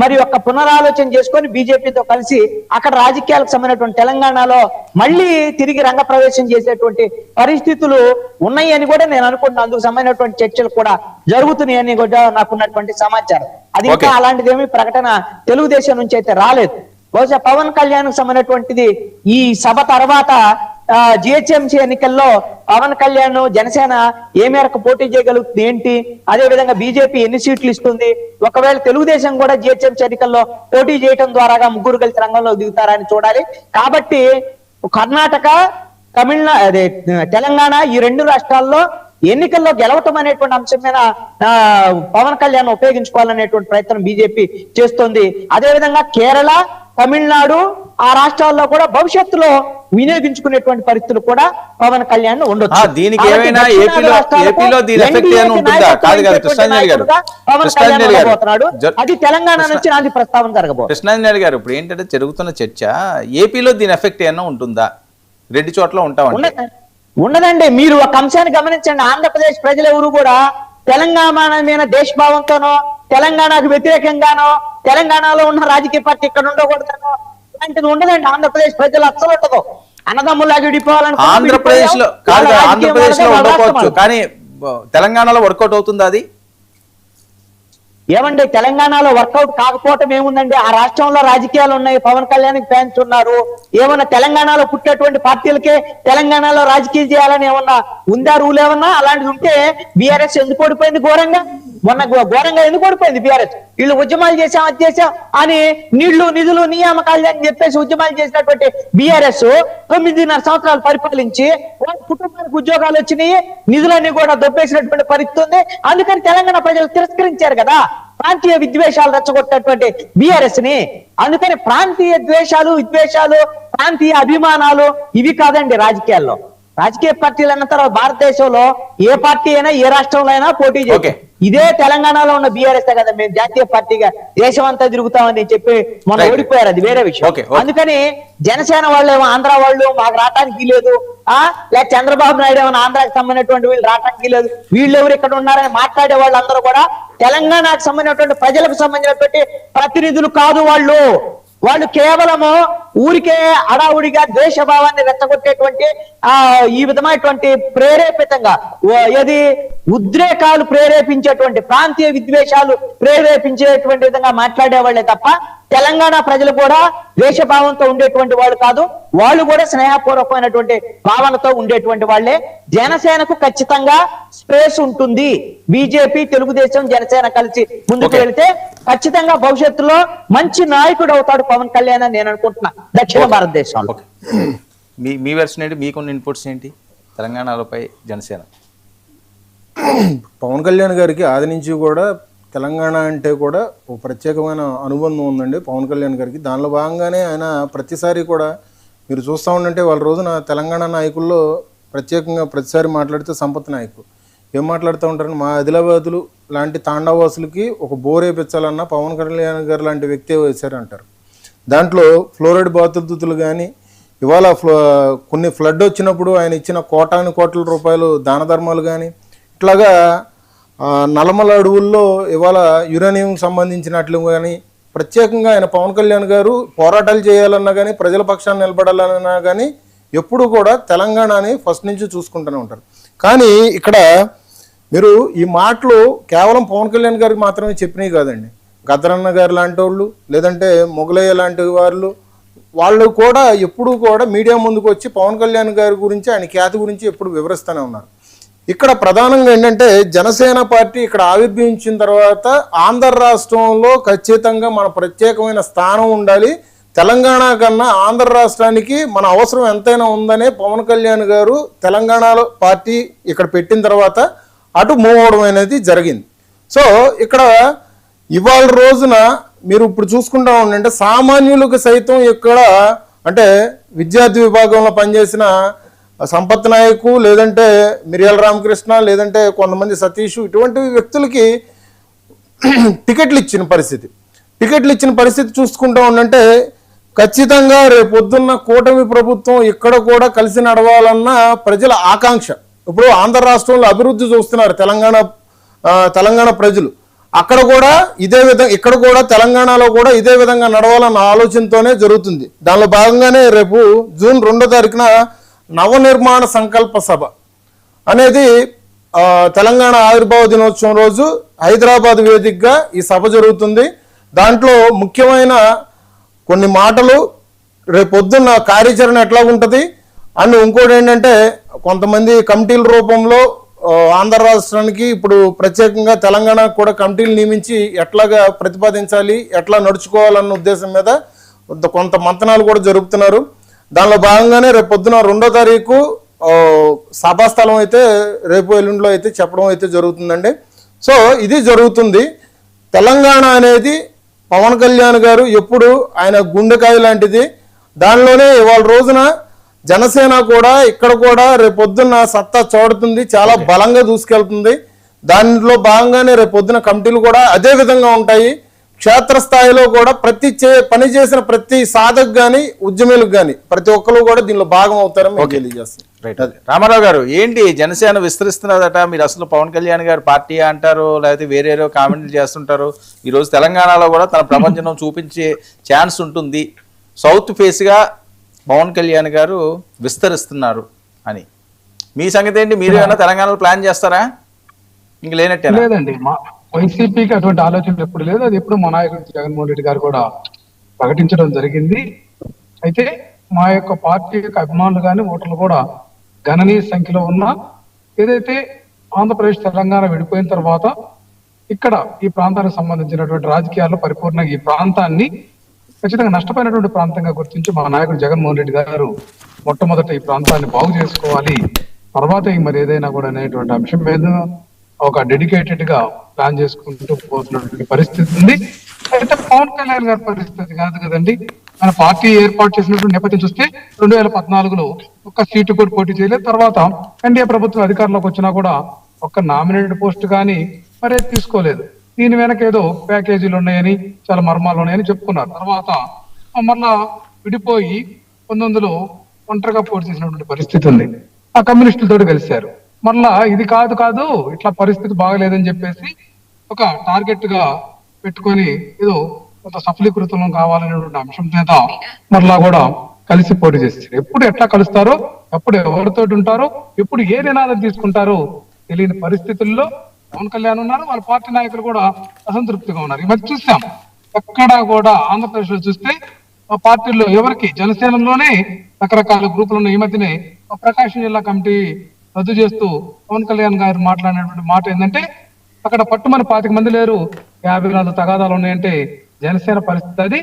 Speaker 5: మరి ఒక పునరాలోచన చేసుకొని బీజేపీతో కలిసి అక్కడ రాజకీయాలకు సంబంధించినటువంటి తెలంగాణలో మళ్ళీ తిరిగి రంగప్రవేశం చేసేటువంటి పరిస్థితులు ఉన్నాయి అని కూడా నేను అనుకుంటున్నాను. అందుకు సంబంధించినటువంటి చర్చలు కూడా జరుగుతున్నాయని కూడా నాకున్నటువంటి సమాచారం. అది ఇంకా అలాంటిదేమీ ప్రకటన తెలుగుదేశం నుంచి అయితే రాలేదు. బహుశా పవన్ కళ్యాణ్ కు సంబంధించినటువంటిది ఈ సభ తర్వాత జిహెచ్ఎంసీ ఎన్నికల్లో పవన్ కళ్యాణ్ జనసేన ఏ మేరకు పోటీ చేయగలుగుతుంది ఏంటి, అదే విధంగా బీజేపీ ఎన్ని సీట్లు ఇస్తుంది, ఒకవేళ తెలుగుదేశం కూడా జిహెచ్ఎంసీ ఎన్నికల్లో పోటీ చేయడం ద్వారాగా ముగ్గురు కలిసి రంగంలో దిగుతారని చూడాలి. కాబట్టి కర్ణాటక, అదే తెలంగాణ ఈ 2 రాష్ట్రాల్లో ఎన్నికల్లో గెలవటం అనేటువంటి అంశం మీద పవన్ కళ్యాణ్ ఉపయోగించుకోవాలనేటువంటి ప్రయత్నం బీజేపీ చేస్తోంది. అదేవిధంగా కేరళ, తమిళనాడు ఆ రాష్ట్రాల్లో కూడా భవిష్యత్తులో వినియోగించుకునేటువంటి పరిస్థితులు కూడా పవన్ కళ్యాణ్ ఉండొచ్చు.
Speaker 1: దీనికి ఏమైనా ఏపీలో దీని ఎఫెక్ట్ ఏమైనా ఉంటుందా? కాదు కృష్ణాంజలి గారు,
Speaker 5: అది తెలంగాణ నుంచి నాది ప్రస్తావన జరగబోతుంది.
Speaker 1: కృష్ణాంజలి గారు, ఇప్పుడు ఏంటంటే జరుగుతున్న చర్చ, ఏపీలో దీని ఎఫెక్ట్ ఏమైనా ఉంటుందా? 2 చోట్ల ఉంటామంటే
Speaker 5: ఉండదండి. మీరు ఒక అంశాన్ని గమనించండి. ఆంధ్రప్రదేశ్ ప్రజలు ఎవరు కూడా తెలంగాణ మీద దేశభావంతోనో, తెలంగాణకు వ్యతిరేకంగానో, తెలంగాణలో ఉన్న రాజకీయ పార్టీ ఇక్కడ ఉండకూడదనో అలాంటిది ఉండదండి. ఆంధ్రప్రదేశ్ ప్రజలు అస్సలు ఉండదు. అన్నదమ్ములాగా విడిపోవాలని
Speaker 1: ఆంధ్రప్రదేశ్ లో కాదు, ఆంధ్రప్రదేశ్ లో ఉండకపోవచ్చు, కానీ తెలంగాణలో వర్కౌట్ అవుతుందా అది?
Speaker 5: ఏమండి, తెలంగాణలో వర్కౌట్ కాకపోవటం ఏముందండి? ఆ రాష్ట్రంలో రాజకీయాలు ఉన్నాయి, పవన్ కళ్యాణ్ ఫ్యాన్స్ ఉన్నారు. ఏమన్నా తెలంగాణలో పుట్టేటువంటి పార్టీలకే తెలంగాణలో రాజకీయాలు చేయాలని ఏమన్నా ఉందా రూల్? ఏమన్నా అలాంటిది ఉంటే బీఆర్ఎస్ ఎందుకు ఓడిపోయింది ఘోరంగా? మొన్న ఘోరంగా ఎందుకు ఓడిపోయింది బీఆర్ఎస్? వీళ్ళు ఉద్యమాలు చేశాం, అది చేశాం అని నీళ్లు నిధులు నియామకాలు అని చెప్పేసి ఉద్యమాలు చేసినటువంటి బీఆర్ఎస్ 9.5 సంవత్సరాలు పరిపాలించి వాళ్ళ కుటుంబానికి ఉద్యోగాలు వచ్చినాయి, నిధులన్నీ కూడా దొబ్బేసినటువంటి పరిస్థితి ఉంది. అందుకని తెలంగాణ ప్రజలు తిరస్కరించారు కదా ప్రాంతీయ విద్వేషాలు రెచ్చగొట్టినటువంటి బీఆర్ఎస్ ని. అందుకని ప్రాంతీయ ద్వేషాలు, విద్వేషాలు, ప్రాంతీయ అభిమానాలు ఇవి కాదండి రాజకీయాల్లో. రాజకీయ పార్టీలు అన్న తర్వాత భారతదేశంలో ఏ పార్టీ అయినా ఏ రాష్ట్రంలో అయినా పోటీ చేయాలి. ఇదే తెలంగాణలో ఉన్న బీఆర్ఎస్ కదా మేము జాతీయ పార్టీగా దేశం అంతా తిరుగుతామని చెప్పి మొన్న ఓడిపోయారు, అది వేరే విషయం. అందుకని జనసేన వాళ్ళు ఏమో ఆంధ్ర వాళ్ళు మాకు రావటానికి లేదు, లేక చంద్రబాబు నాయుడు ఏమైనా ఆంధ్రాకి సంబంధించినటువంటి వీళ్ళు రావటానికి లేదు, వీళ్ళు ఎవరు ఇక్కడ ఉన్నారని మాట్లాడే వాళ్ళందరూ కూడా తెలంగాణకు సంబంధించినటువంటి ప్రజలకు సంబంధించినటువంటి ప్రతినిధులు కాదు. వాళ్ళు కేవలము ఊరికే అడావుడిగా ద్వేషభావాన్ని రెచ్చగొట్టేటువంటి ఈ విధమైనటువంటి ప్రేరేపితంగా ఏది ఉద్రేకాలు ప్రేరేపించేటువంటి ప్రాంతీయ విద్వేషాలు ప్రేరేపించేటువంటి విధంగా మాట్లాడేవాళ్లే తప్ప తెలంగాణ ప్రజలు కూడా ద్వేషభావంతో ఉండేటువంటి వాళ్ళు కాదు. వాళ్ళు కూడా స్నేహపూర్వకమైనటువంటి భావనతో ఉండేటువంటి వాళ్లే. జనసేనకు ఖచ్చితంగా స్పేస్ ఉంటుంది. బీజేపీ, తెలుగుదేశం, జనసేన కలిసి ముందుకు వెళితే ఖచ్చితంగా భవిష్యత్తులో మంచి నాయకుడు అవుతాడు పవన్ కళ్యాణ్ అని నేను అనుకుంటున్నా దక్షిణ భారతదేశంలో.
Speaker 1: మీ వెర్షన్ ఏంటి, మీకున్న ఇన్పుట్స్ ఏంటి తెలంగాణలపై జనసేన?
Speaker 4: పవన్ కళ్యాణ్ గారికి ఆది నుంచి కూడా తెలంగాణ అంటే కూడా ఒక ప్రత్యేకమైన అనుబంధం ఉందండి పవన్ కళ్యాణ్ గారికి. దానిలో భాగంగానే ఆయన ప్రతిసారి కూడా మీరు చూస్తూ ఉండంటే వాళ్ళ రోజున తెలంగాణ నాయకుల్లో ప్రత్యేకంగా ప్రతిసారి మాట్లాడితే సంపత్ నాయక్ ఏం మాట్లాడుతూ ఉంటారని, మా ఆదిలాబాదులు లాంటి తాండావాసులకి ఒక బోర్ వేయించాలన్నా పవన్ కళ్యాణ్ గారు లాంటి వ్యక్తి వేశారంటారు. దాంట్లో ఫ్లోరైడ్ బాధితులు కానీ ఇవాళ కొన్ని ఫ్లడ్ వచ్చినప్పుడు ఆయన ఇచ్చిన కోట్ల రూపాయలు దాన ధర్మాలు కానీ ఇట్లాగా నల్లమల అడవుల్లో ఇవాళ యురేనియం సంబంధించినట్లు కానీ ప్రత్యేకంగా ఆయన పవన్ కళ్యాణ్ గారు పోరాటాలు చేయాలన్నా కానీ ప్రజల పక్షాన్ని నిలబడాలన్నా కానీ ఎప్పుడు కూడా తెలంగాణని ఫస్ట్ నుంచి చూసుకుంటూనే ఉంటారు. కానీ ఇక్కడ మీరు ఈ మాటలు కేవలం పవన్ కళ్యాణ్ గారికి మాత్రమే చెప్పినవి కాదండి. గద్దరన్న గారు లాంటి వాళ్ళు, లేదంటే మొగలయ్య లాంటి వాళ్ళు కూడా ఎప్పుడు కూడా మీడియా ముందుకు వచ్చి పవన్ కళ్యాణ్ గారి గురించి, ఆయన ఖ్యాతి గురించి ఎప్పుడు వివరిస్తూనే ఉన్నారు. ఇక్కడ ప్రధానంగా ఏంటంటే జనసేన పార్టీ ఇక్కడ ఆవిర్భవించిన తర్వాత ఆంధ్ర రాష్ట్రంలో ఖచ్చితంగా మన ప్రత్యేకమైన స్థానం ఉండాలి, తెలంగాణ కన్నా ఆంధ్ర రాష్ట్రానికి మన అవసరం ఎంతైనా ఉందనే పవన్ కళ్యాణ్ గారు తెలంగాణలో పార్టీ ఇక్కడ పెట్టిన తర్వాత అటు మూవ్ అవడం అనేది జరిగింది. సో ఇక్కడ ఇవాళ రోజున మీరు ఇప్పుడు చూసుకుంటా ఉండంటే సామాన్యులకు సైతం ఇక్కడ అంటే విద్యార్థి విభాగంలో పనిచేసిన సంపత్ నాయకు, లేదంటే మిర్యాల రామకృష్ణ, లేదంటే కొంతమంది సతీష్, ఇటువంటి వ్యక్తులకి టికెట్లు ఇచ్చిన పరిస్థితి చూసుకుంటా ఉండంటే ఖచ్చితంగా రేపొద్దున్న కూటమి ప్రభుత్వం ఇక్కడ కూడా కలిసి నడవాలన్న ప్రజల ఆకాంక్ష. ఇప్పుడు ఆంధ్ర రాష్ట్రంలో అభివృద్ధి చూస్తున్నారు తెలంగాణ ప్రజలు. అక్కడ కూడా ఇదే విధంగా, ఇక్కడ కూడా తెలంగాణలో కూడా ఇదే విధంగా నడవాలన్న ఆలోచనతోనే జరుగుతుంది. దానిలో భాగంగానే రేపు జూన్ 2వ తారీఖున నవనిర్మాణ సంకల్ప సభ అనేది తెలంగాణ ఆవిర్భావ దినోత్సవం రోజు హైదరాబాద్ వేదికగా ఈ సభ జరుగుతుంది. దాంట్లో ముఖ్యమైన కొన్ని మాటలు, రేపొద్దున్న కార్యాచరణ ఎట్లా ఉంటుంది అని, ఇంకోటి ఏంటంటే కొంతమంది కమిటీల రూపంలో ఆంధ్ర రాష్ట్రానికి ఇప్పుడు ప్రత్యేకంగా తెలంగాణకు కూడా కమిటీలు నియమించి ఎట్లాగా ప్రతిపాదించాలి, ఎట్లా నడుచుకోవాలన్న ఉద్దేశం మీద కొంత మంతనాలు కూడా జరుపుతున్నారు. దానిలో భాగంగానే రేపు పొద్దున 2వ తారీఖు సభాస్థలం అయితే రేపు ఎల్లుండిలో అయితే చెప్పడం అయితే జరుగుతుందండి. సో ఇది జరుగుతుంది. తెలంగాణ అనేది పవన్ కళ్యాణ్ గారు ఎప్పుడు ఆయన గుండెకాయ లాంటిది. దానిలోనే ఇవాళ రోజున జనసేన కూడా ఇక్కడ కూడా రేపొద్దున్న సత్తా చూడుతుంది, చాలా బలంగా దూసుకెళ్తుంది. దానిలో భాగంగానే రేపొద్దున కమిటీలు కూడా అదే విధంగా ఉంటాయి. క్షేత్రస్థాయిలో కూడా పని చేసిన ప్రతి సాధకు గాని ఉద్యమీలకు గాని ప్రతి ఒక్కరు కూడా దీనిలో భాగం అవుతారని తెలియజేస్తాం.
Speaker 1: రామారావు గారు, ఏంటి జనసేన విస్తరిస్తున్నదట, మీరు అసలు పవన్ కళ్యాణ్ గారు పార్టీ అంటారు, లేకపోతే వేరేరో కామెంట్లు చేస్తుంటారు. ఈరోజు తెలంగాణలో కూడా తన ప్రపంచం చూపించే ఛాన్స్ ఉంటుంది, సౌత్ ఫేస్గా పవన్ కళ్యాణ్ గారు విస్తరిస్తున్నారు అని. మీ సంగతి ఏంటి? మీరు ఏమైనా తెలంగాణలో ప్లాన్ చేస్తారా? ఇంక లేనట్టే
Speaker 2: లేదండి, మా వైసీపీకి అటువంటి ఆలోచన ఎప్పుడు లేదు. అది ఎప్పుడు మా నాయకుడు జగన్మోహన్ రెడ్డి గారు కూడా ప్రకటించడం జరిగింది. అయితే మా యొక్క పార్టీ యొక్క అభిమానులు కానీ ఓటర్లు కూడా గణనీయ సంఖ్యలో ఉన్న, ఏదైతే ఆంధ్రప్రదేశ్ తెలంగాణ విడిపోయిన తర్వాత ఇక్కడ ఈ ప్రాంతానికి సంబంధించినటువంటి రాజకీయాల్లో పరిపూర్ణంగా ఈ ప్రాంతాన్ని ఖచ్చితంగా నష్టపోయినటువంటి ప్రాంతంగా గుర్తించి మా నాయకుడు జగన్మోహన్ రెడ్డి గారు మొట్టమొదట ఈ ప్రాంతాన్ని బాగు చేసుకోవాలి, తర్వాత మరి ఏదైనా కూడా అనేటువంటి అంశం మీద ఒక డెడికేటెడ్ గా ప్లాన్ చేసుకుంటూ పోతున్నటువంటి పరిస్థితి ఉంది. అయితే పవన్ కళ్యాణ్ గారి పరిస్థితి కాదు కదండి. ఆయన పార్టీ ఏర్పాటు చేసినటువంటి నేపథ్యం చూస్తే 2014లో ఒక్క సీటు కూడా పోటీ చేయలేదు. తర్వాత ఎన్డీఏ ప్రభుత్వం అధికారంలోకి వచ్చినా కూడా ఒక్క నామినేటెడ్ పోస్ట్ కానీ మరే తీసుకోలేదు. దీని వెనక ఏదో ప్యాకేజీలు ఉన్నాయని, చాలా మర్మాలు ఉన్నాయని చెప్పుకున్నారు. తర్వాత మళ్ళా విడిపోయి 19లో ఒంటరిగా పోటీ చేసినటువంటి పరిస్థితి ఉంది. ఆ కమ్యూనిస్టులతో కలిశారు. మళ్ళా ఇది కాదు ఇట్లా పరిస్థితి బాగలేదని చెప్పేసి ఒక టార్గెట్ గా పెట్టుకొని ఏదో కొంత సఫలీకృతం కావాలనేటువంటి అంశం మీద మరలా కూడా కలిసి పోటీ చేస్తారు. ఎప్పుడు ఎట్లా కలుస్తారో, ఎప్పుడు ఎవరితో ఉంటారో, ఎప్పుడు ఏ నినాదం తీసుకుంటారో తెలియని పరిస్థితుల్లో పవన్ కళ్యాణ్ ఉన్నారు, వాళ్ళ పార్టీ నాయకులు కూడా అసంతృప్తిగా ఉన్నారు. ఈ మధ్య చూసాం, ఎక్కడా కూడా ఆంధ్రప్రదేశ్ లో చూస్తే ఆ పార్టీల్లో ఎవరికి, జనసేనలోనే రకరకాల గ్రూపులు ఉన్న. ఈ మధ్యనే ప్రకాశం జిల్లా కమిటీ రద్దు చేస్తూ పవన్ కళ్యాణ్ గారు మాట్లాడినటువంటి మాట ఏంటంటే, అక్కడ పట్టుమని 25 మంది లేరు, 54 తగాదాలు ఉన్నాయంటే జనసేన పరిస్థితి అది.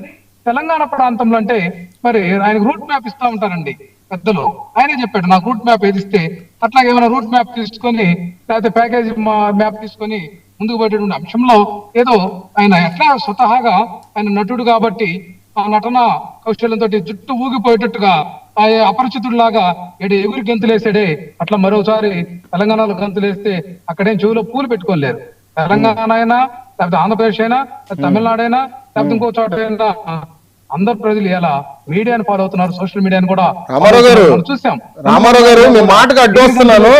Speaker 2: తెలంగాణ ప్రాంతంలో అంటే మరి ఆయనకు రూట్ మ్యాప్ ఇస్తా ఉంటారండి పెద్దలు. ఆయనే చెప్పాడు, నాకు రూట్ మ్యాప్ ఏదిస్తే అట్లాగే ఏమైనా రూట్ మ్యాప్ తీసుకొని లేకపోతే ప్యాకేజీ మ్యాప్ తీసుకొని ముందుకు పోయేటువంటి అంశంలో ఏదో ఆయన ఎట్లా స్వతహాగా ఆయన నటుడు కాబట్టి ఆ నటన కౌశల్యంతో జుట్టు ఊగిపోయేటట్టుగా ఆ అపరిచితుడిలాగా ఎగురి గంతులేసాడే, అట్లా మరోసారి తెలంగాణలో గంతులేస్తే అక్కడేం చెవులో పూలు పెట్టుకోలేరు. తెలంగాణ అయినా లేకపోతే ఆంధ్రప్రదేశ్ అయినా తమిళనాడు అయినా లేకపోతే ఇంకో చోట అయినా అందరు ప్రజలు ఎలా మీడియాని ఫాలో అవుతున్నారు, సోషల్ మీడియాని కూడా చూసాం.
Speaker 4: రామారావు గారు, మీ మాటకు అడ్డు వస్తున్నాను.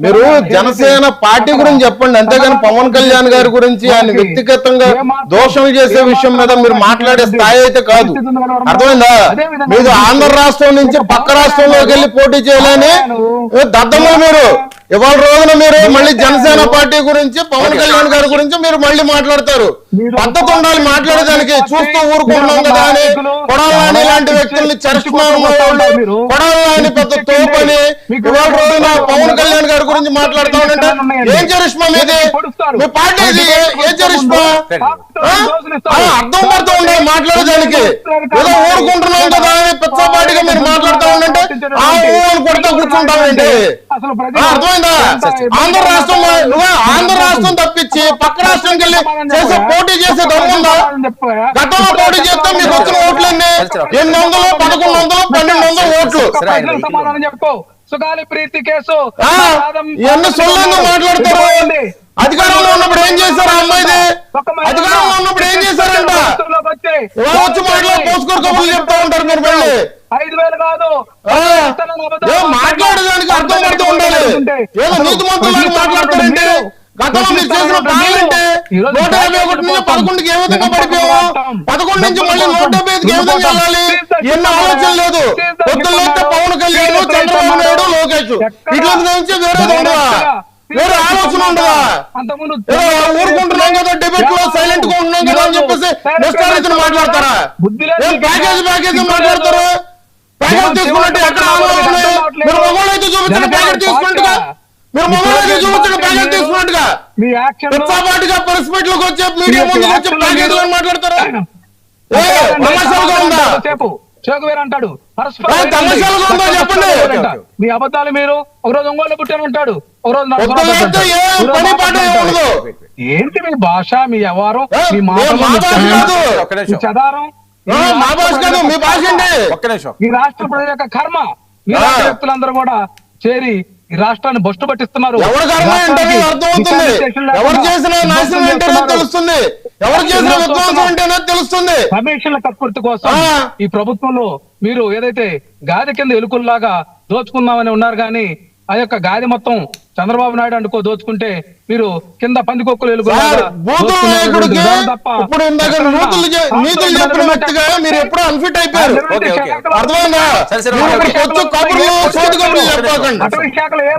Speaker 4: మీరు జనసేన పార్టీ గురించి చెప్పండి, అంతేగాని పవన్ కళ్యాణ్ గారి గురించి ఆయన వ్యక్తిగతంగా దోషం చేసే విషయం మీద మీరు మాట్లాడే స్థాయి అయితే కాదు. అర్థమైందా? మీరు ఆంధ్ర రాష్ట్రం నుంచి పక్క రాష్ట్రంలోకి వెళ్ళి పోటీ చేయాలని దద్దమ్మ మీరు. ఇవాళ రోజున మీరు మళ్ళీ జనసేన పార్టీ గురించి, పవన్ కళ్యాణ్ గారి గురించి మీరు మళ్ళీ మాట్లాడతారు. పద్ధతి ఉండాలి మాట్లాడేదానికి. చూస్తూ ఊరుకుంటున్నాం కదా అని కొడాలని లాంటి వ్యక్తుల్ని చరిష్మాను కొడాలని పెద్ద తోపని ఇవాళ రోజున పవన్ కళ్యాణ్ గారి గురించి మాట్లాడుతా ఉంటే ఏం చరిష్మా మీది? మీ పార్టీ ఏం చరిష్మా? అర్థం పడుతూ ఉండాలి మాట్లాడేదానికి. ఏదో ఊరుకుంటున్నాం కదా అని పెద్దపాటిగా మీరు మాట్లాడుతూ ఉండంటే ఆ ఊరు కొడుతూ కూర్చుంటామండి. అర్థమైందా? ఆంధ్ర రాష్ట్రం, ఆంధ్ర రాష్ట్రం తప్పించి పక్క రాష్ట్రంకి వెళ్ళి చేసే పోటీ చేసే దమ్ముందా? గతంలో పోటీ చేస్తే మీకు వచ్చిన ఓట్లన్నీ 800, 1100, 1200 ఓట్లు.
Speaker 2: సుగాలి ప్రీతి కేసు
Speaker 4: ఆ, ఇవన్నీ సొల్లంగా మాట్లాడతారు. అధికారంలో ఉన్నప్పుడు ఏం చేశారు ఆ అమ్మాయిది? అధికారంలో ఉన్నప్పుడు ఏం చేశారంట? ఎవరు వచ్చి మాట్లాడి పోసుకోరు కబుర్లు చెప్తా ఉంటారు మీరు మళ్ళీ.
Speaker 2: 5,000 కాదు.
Speaker 4: మాట్లాడేదానికి అర్థం పడుతూ ఉండాలి. ఏదో నీతి మంత్రులు మాట్లాడతారంటే గతంలో మీరు చేసిన పార్లమెంట్ 151 నుంచి 11కి ఏ విధంగా పడిపోయాము, 11 నుంచి మళ్ళీ 175కి ఏ విధంగా వెళ్ళాలి, ఎన్ని ఆలోచన లేదు. పొద్దున్నే పవన్ కళ్యాణ్, చంద్రబాబు నాయుడు, లోకేష్ ఇట్లా నుంచి వేరేది ఉండదా? వేరే ఆలోచన ఉండదా? ఊరుకుంటున్నాం కదా, డిబేట్ లో సైలెంట్ గా ఉంటున్నాం కదా అని చెప్పేసి నిష్ఠారీతిని మాట్లాడతారా? ఏం ప్యాకేజ్ మాట్లాడతారు? ప్యాకేజ్ తీసుకున్నట్టు ఎక్కడ ఆలోచన ఉన్నాయి? మీరు మొబైల్ అయితే చూపించిన ప్యాకెట్ తీసుకున్నట్టుగా, మీరు మొబైల్ అయితే చూపించిన ప్యాకెట్ తీసుకున్నట్టుగా పిచ్చాపాటిగా ప్రెస్ మీట్ లోకి వచ్చే మీడియా ముందుకు వచ్చే ప్యాకేజ్ మాట్లాడతారా? తమాషాలుగా ఉందా?
Speaker 2: అంటాడు
Speaker 4: తమాషాలుగా ఉందా చెప్పండి.
Speaker 2: మీ అబద్ధాలు మీరు ఒకరోజు ఒంగోలు పుట్టాను అంటాడు, ఒకరోజు
Speaker 4: పొద్దున్నే ఏ పని పాట ఉండదు.
Speaker 2: ఏంటి మీ భాష, మీ వ్యవహారం, మీ
Speaker 4: మా భాష కాదు.
Speaker 2: చదారం,
Speaker 4: మా భాష కాదు, మీ భాష ఏంటి?
Speaker 1: ఒక్క నిమిషం.
Speaker 2: ఈ రాష్ట్ర ప్రజల యొక్క కర్మ. ఈ రాష్ట్ర వ్యక్తులందరూ కూడా చేరి ఈ రాష్ట్రాన్ని బొస్టు పట్టిస్తున్నారు.
Speaker 4: ఎవరు కర్మ ఏంటనే అర్థమవుతుంది. ఎవరు చేసిన నాశనం ఏంటనే తెలుస్తుంది. ఎవరు చేసిన విధ్వంసం ఏంటనే తెలుస్తుంది.
Speaker 2: కమిషన్ల కక్కుర్తి కోసం ఈ ప్రభుత్వంలో మీరు ఏదైతే గాది కింద ఎలుకల్లాగా దోచుకుందామని ఉన్నారు కానీ ఆ యొక్క గాది మొత్తం చంద్రబాబు నాయుడు అనుకో దోచుకుంటే మీరు కింద పందికొక్కులు ఎలుకల్లాగా తప్ప
Speaker 4: ఇప్పుడు ఇందాక నీతులు చెప్పిన వ్యక్తిగా మీరు ఎప్పుడూ అన్ఫిట్ అయిపోయారు. అర్థమైందా? కబుర్లు సోది కబుర్లు చెప్పకండి.
Speaker 2: అటవీ శాఖలో ఏం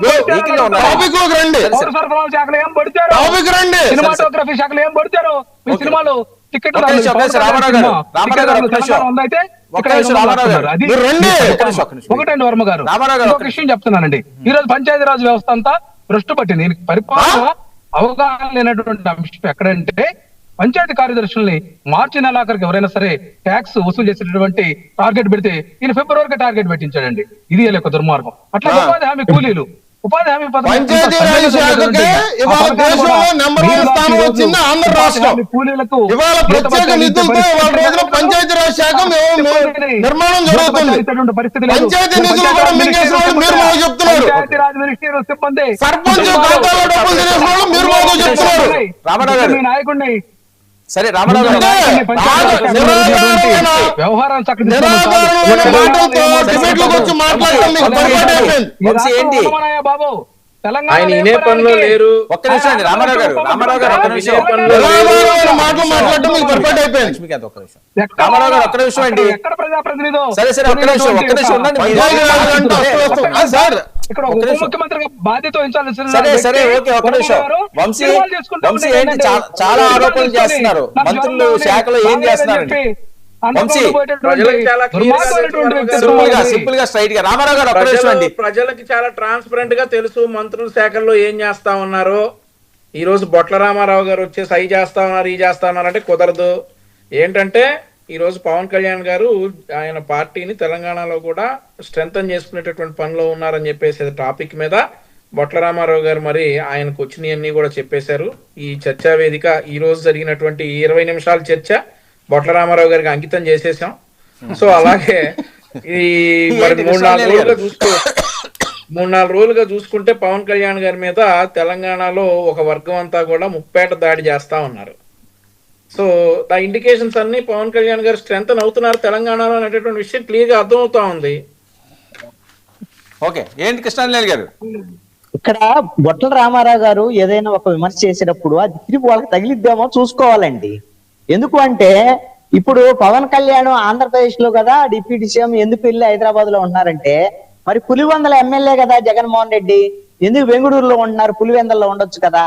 Speaker 4: టాపిక్ లోకి రండి.
Speaker 2: పౌర సరఫరాల శాఖలో ఏం పడిచారు?
Speaker 4: టాపిక్ రండి.
Speaker 2: సినిమాటోగ్రఫీ శాఖలో ఏం పడిచారు? మీ సినిమాలు టికెట్ ఒకటండి వర్మ గారు, ఒక విషయం చెప్తున్నానండి. ఈ రోజు పంచాయతీరాజ్ వ్యవస్థ అంతా భ్రష్టు పట్టింది. దీనికి పరిపాలన అవగాహన లేనటువంటి అంశం ఎక్కడంటే పంచాయతీ కార్యదర్శుల్ని మార్చి నెలాఖరికి ఎవరైనా సరే ట్యాక్స్ వసూలు చేసేటటువంటి టార్గెట్ పెడితే ఈయన ఫిబ్రవరికి టార్గెట్ పెట్టించాడండి. ఇది ఒక దుర్మార్గం. అట్లా ఉపాధి హామీ కూలీలు, ఉపాధి హామీ
Speaker 4: పంచాయతీరాజ్ శాఖకే ఇవాళ దేశంలో నెంబర్ 1 స్థానం వచ్చింది ఆంధ్ర రాష్ట్రం. ఇవాళ ప్రత్యేక నిధులతో ఇవాళ రోజున పంచాయతీరాజ్ శాఖ నిర్మాణం జరుగుతుంది. పంచాయతీ నిధులు కూడా మింగేసిన వాళ్ళు మీరు మాకు చెప్తున్నారు. సర్పంచ్ ఖాతాలో డబ్బులు తినేసిన వాళ్ళు మీరు మాకు చెప్తున్నారు.
Speaker 2: మీ నాయకుడిని
Speaker 1: సరే రామారావు గారు,
Speaker 2: వ్యవహారం
Speaker 1: ఏంటి
Speaker 2: బాబు
Speaker 3: ఆయన ఇనే పనిలో లేరు.
Speaker 1: ఒక్క నిమిషం అండి రామారావు గారు, రామారావు గారు ఒక్క నిమిషం.
Speaker 4: మాట్లాడటం మీకు పర్ఫెక్ట్ అయిపోయింది.
Speaker 1: లక్ష్మీకాంత్ ఒక్క నిమిషం. రామారావు గారు ఒక్క నిమిషం అండి.
Speaker 2: ఎక్కడ ప్రజాప్రతినిధో
Speaker 1: సరే ఒక్క నిమిషం ఉండండి.
Speaker 2: ఇక్కడ ఉప ముఖ్యమంత్రిగా బాధ్యత వహించాల్సిన
Speaker 1: సరే ఓకే ఒక్క నిమిషం. వంశీ ఏంటి చాలా ఆరోపణలు చేస్తున్నారు. మంత్రులు శాఖలో ఏం చేస్తున్నారండి? వంశీ సింపుల్ గా స్ట్రైట్ గా రామారావు గారు ఒక్క నిమిషం అండి.
Speaker 3: ప్రజలకి చాలా ట్రాన్స్పరెంట్ గా తెలుసు మంత్రుల శాఖల్లో ఏం చేస్తా ఉన్నారో. ఈ రోజు బొట్ల రామారావు గారు వచ్చేసి అవి చేస్తా ఉన్నారు, ఈ చేస్తా ఉన్నారు అంటే కుదరదు. ఏంటంటే ఈ రోజు పవన్ కళ్యాణ్ గారు ఆయన పార్టీని తెలంగాణలో కూడా స్ట్రెంథన్ చేసుకునేటటువంటి పనిలో ఉన్నారని చెప్పేసి టాపిక్ మీద బొట్ల రామారావు గారు మరి ఆయనకు వచ్చినవన్నీ కూడా చెప్పేశారు. ఈ చర్చా వేదిక ఈ రోజు జరిగినటువంటి 20 నిమిషాల చర్చ బొట్ల రామారావు గారికి అంకితం చేసేసాం. సో అలాగే ఈ మరి 3-4 రోజులుగా చూసుకుంటే పవన్ కళ్యాణ్ గారి మీద తెలంగాణలో ఒక వర్గం అంతా కూడా ముప్పేట దాడి చేస్తా ఉన్నారు. సో ఆ ఇండికేషన్స్ అన్ని పవన్ కళ్యాణ్ గారు స్ట్రెంథన్ అవుతున్నారు తెలంగాణలో అనేటటువంటి విషయం క్లియర్ గా అర్థమవుతా ఉంది.
Speaker 1: ఓకే ఏంటి కృష్ణాంజలి గారు,
Speaker 5: ఇక్కడ బొట్ల రామారావు గారు ఏదైనా ఒక విమర్శ చేసేటప్పుడు అది తిరిగి వాళ్ళకి తగిలిద్దామో చూసుకోవాలండి. ఎందుకు అంటే ఇప్పుడు పవన్ కళ్యాణ్ ఆంధ్రప్రదేశ్ లో కదా డిప్యూటీ సీఎం, ఎందుకు వెళ్ళి హైదరాబాద్ లో ఉంటున్నారంటే మరి పులివెందల ఎమ్మెల్యే కదా జగన్మోహన్ రెడ్డి, ఎందుకు బెంగళూరులో ఉంటున్నారు, పులివెందల్లో ఉండొచ్చు కదా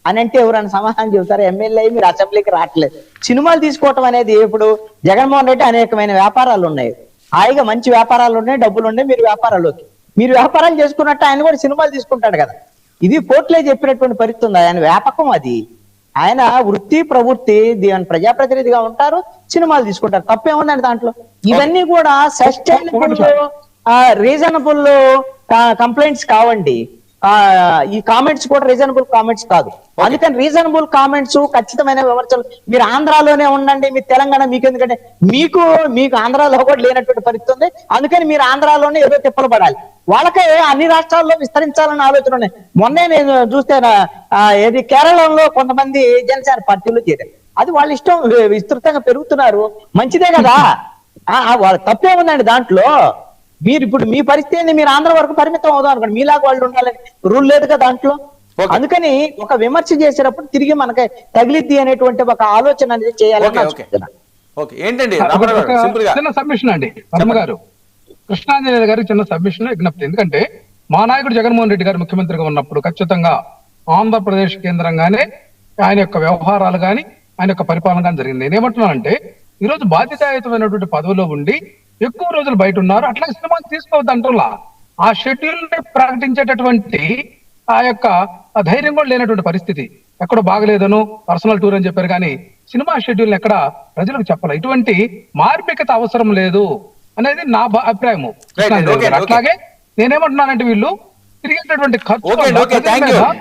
Speaker 5: అని అంటే ఎవరైనా సమాధానం చెబుతారు? ఎమ్మెల్యే మీరు అసెంబ్లీకి రావట్లేదు. సినిమాలు తీసుకోవటం అనేది ఇప్పుడు జగన్మోహన్ రెడ్డి అనేకమైన వ్యాపారాలు ఉన్నాయి, హాయిగా మంచి వ్యాపారాలు ఉన్నాయి, డబ్బులు ఉన్నాయి, మీరు వ్యాపారాలు చేసుకున్నట్టు ఆయన కూడా సినిమాలు తీసుకుంటాడు కదా. ఇది కోర్టులే చెప్పినటువంటి పరిస్థితి ఉంది. ఆయన వ్యాపకం అది. ఆయన వృత్తి ప్రవృత్తి ప్రజాప్రతినిధిగా ఉంటారు, సినిమాలు తీసుకుంటారు, తప్పేముందండి దాంట్లో. ఇవన్నీ కూడా సస్టైనబుల్ రీజనబుల్ కంప్లైంట్స్ కావండి. ఈ కామెంట్స్ కూడా రీజనబుల్ కామెంట్స్ కాదు. అందుకని రీజనబుల్ కామెంట్స్, ఖచ్చితమైన విమర్శలు మీరు ఆంధ్రాలోనే ఉండండి, మీరు తెలంగాణ మీకు ఎందుకంటే మీకు ఆంధ్రాలో కూడా లేనటువంటి పరిస్థితి ఉంది. అందుకని మీరు ఆంధ్రాలోనే ఏదో తిప్పలు పడాలి. వాళ్ళకే అన్ని రాష్ట్రాల్లో విస్తరించాలన్న ఆలోచన ఉన్నాయి. మొన్నే నేను చూస్తే ఏది కేరళలో కొంతమంది జనసేన పార్టీలో చేరారు. అది వాళ్ళ ఇష్టం, విస్తృతంగా పెరుగుతున్నారు, మంచిదే కదా. వాళ్ళ తప్పే ఉందండి దాంట్లో. మీరు ఇప్పుడు మీ పరిస్థితి ఏంది, మీరు ఆంధ్ర వరకు పరిమితం అవుదాం అనుకోండి, మీలాగా వాళ్ళు ఉండాలని రూల్ లేదు కదా దాంట్లో. అందుకని ఒక విమర్శ చేసేటప్పుడు తిరిగి మనకి తగిలిద్ది అనేటువంటి ఒక ఆలోచన అనేది చేయాలని అనుకుంటున్నాను.
Speaker 1: ఓకే, ఏంటండి రామారావు గారు, సింపుల్ గా
Speaker 2: చిన్న సబ్మిషన్ అండి వర్మ గారు, కృష్ణాంజనేయ గారికి చిన్న సబ్మిషన్ విజ్ఞప్తి. ఎందుకంటే మా నాయకుడు జగన్మోహన్ రెడ్డి గారు ముఖ్యమంత్రిగా ఉన్నప్పుడు ఖచ్చితంగా ఆంధ్రప్రదేశ్ కేంద్రంగానే ఆయన యొక్క వ్యవహారాలు కానీ ఆయన యొక్క పరిపాలన కానీ జరిగింది. నేనేమంటున్నానంటే ఈరోజు బాధ్యతాయుతమైనటువంటి పదవిలో ఉండి ఎక్కువ రోజులు బయట ఉన్నారు, అట్లాగే సినిమాలు తీసుకోవద్దు అంటున్నా. ఆ షెడ్యూల్ ని ప్రకటించేటటువంటి ఆ యొక్క ధైర్యం కూడా లేనటువంటి పరిస్థితి. ఎక్కడో బాగలేదను పర్సనల్ టూర్ అని చెప్పారు, కానీ సినిమా షెడ్యూల్ ఎక్కడ ప్రజలకు చెప్పాలి. ఇటువంటి మార్మికత అవసరం లేదు అనేది నా అభిప్రాయము. అట్లాగే నేనేమంటున్నానంటే వీళ్ళు తిరిగేటటువంటి ఖర్చు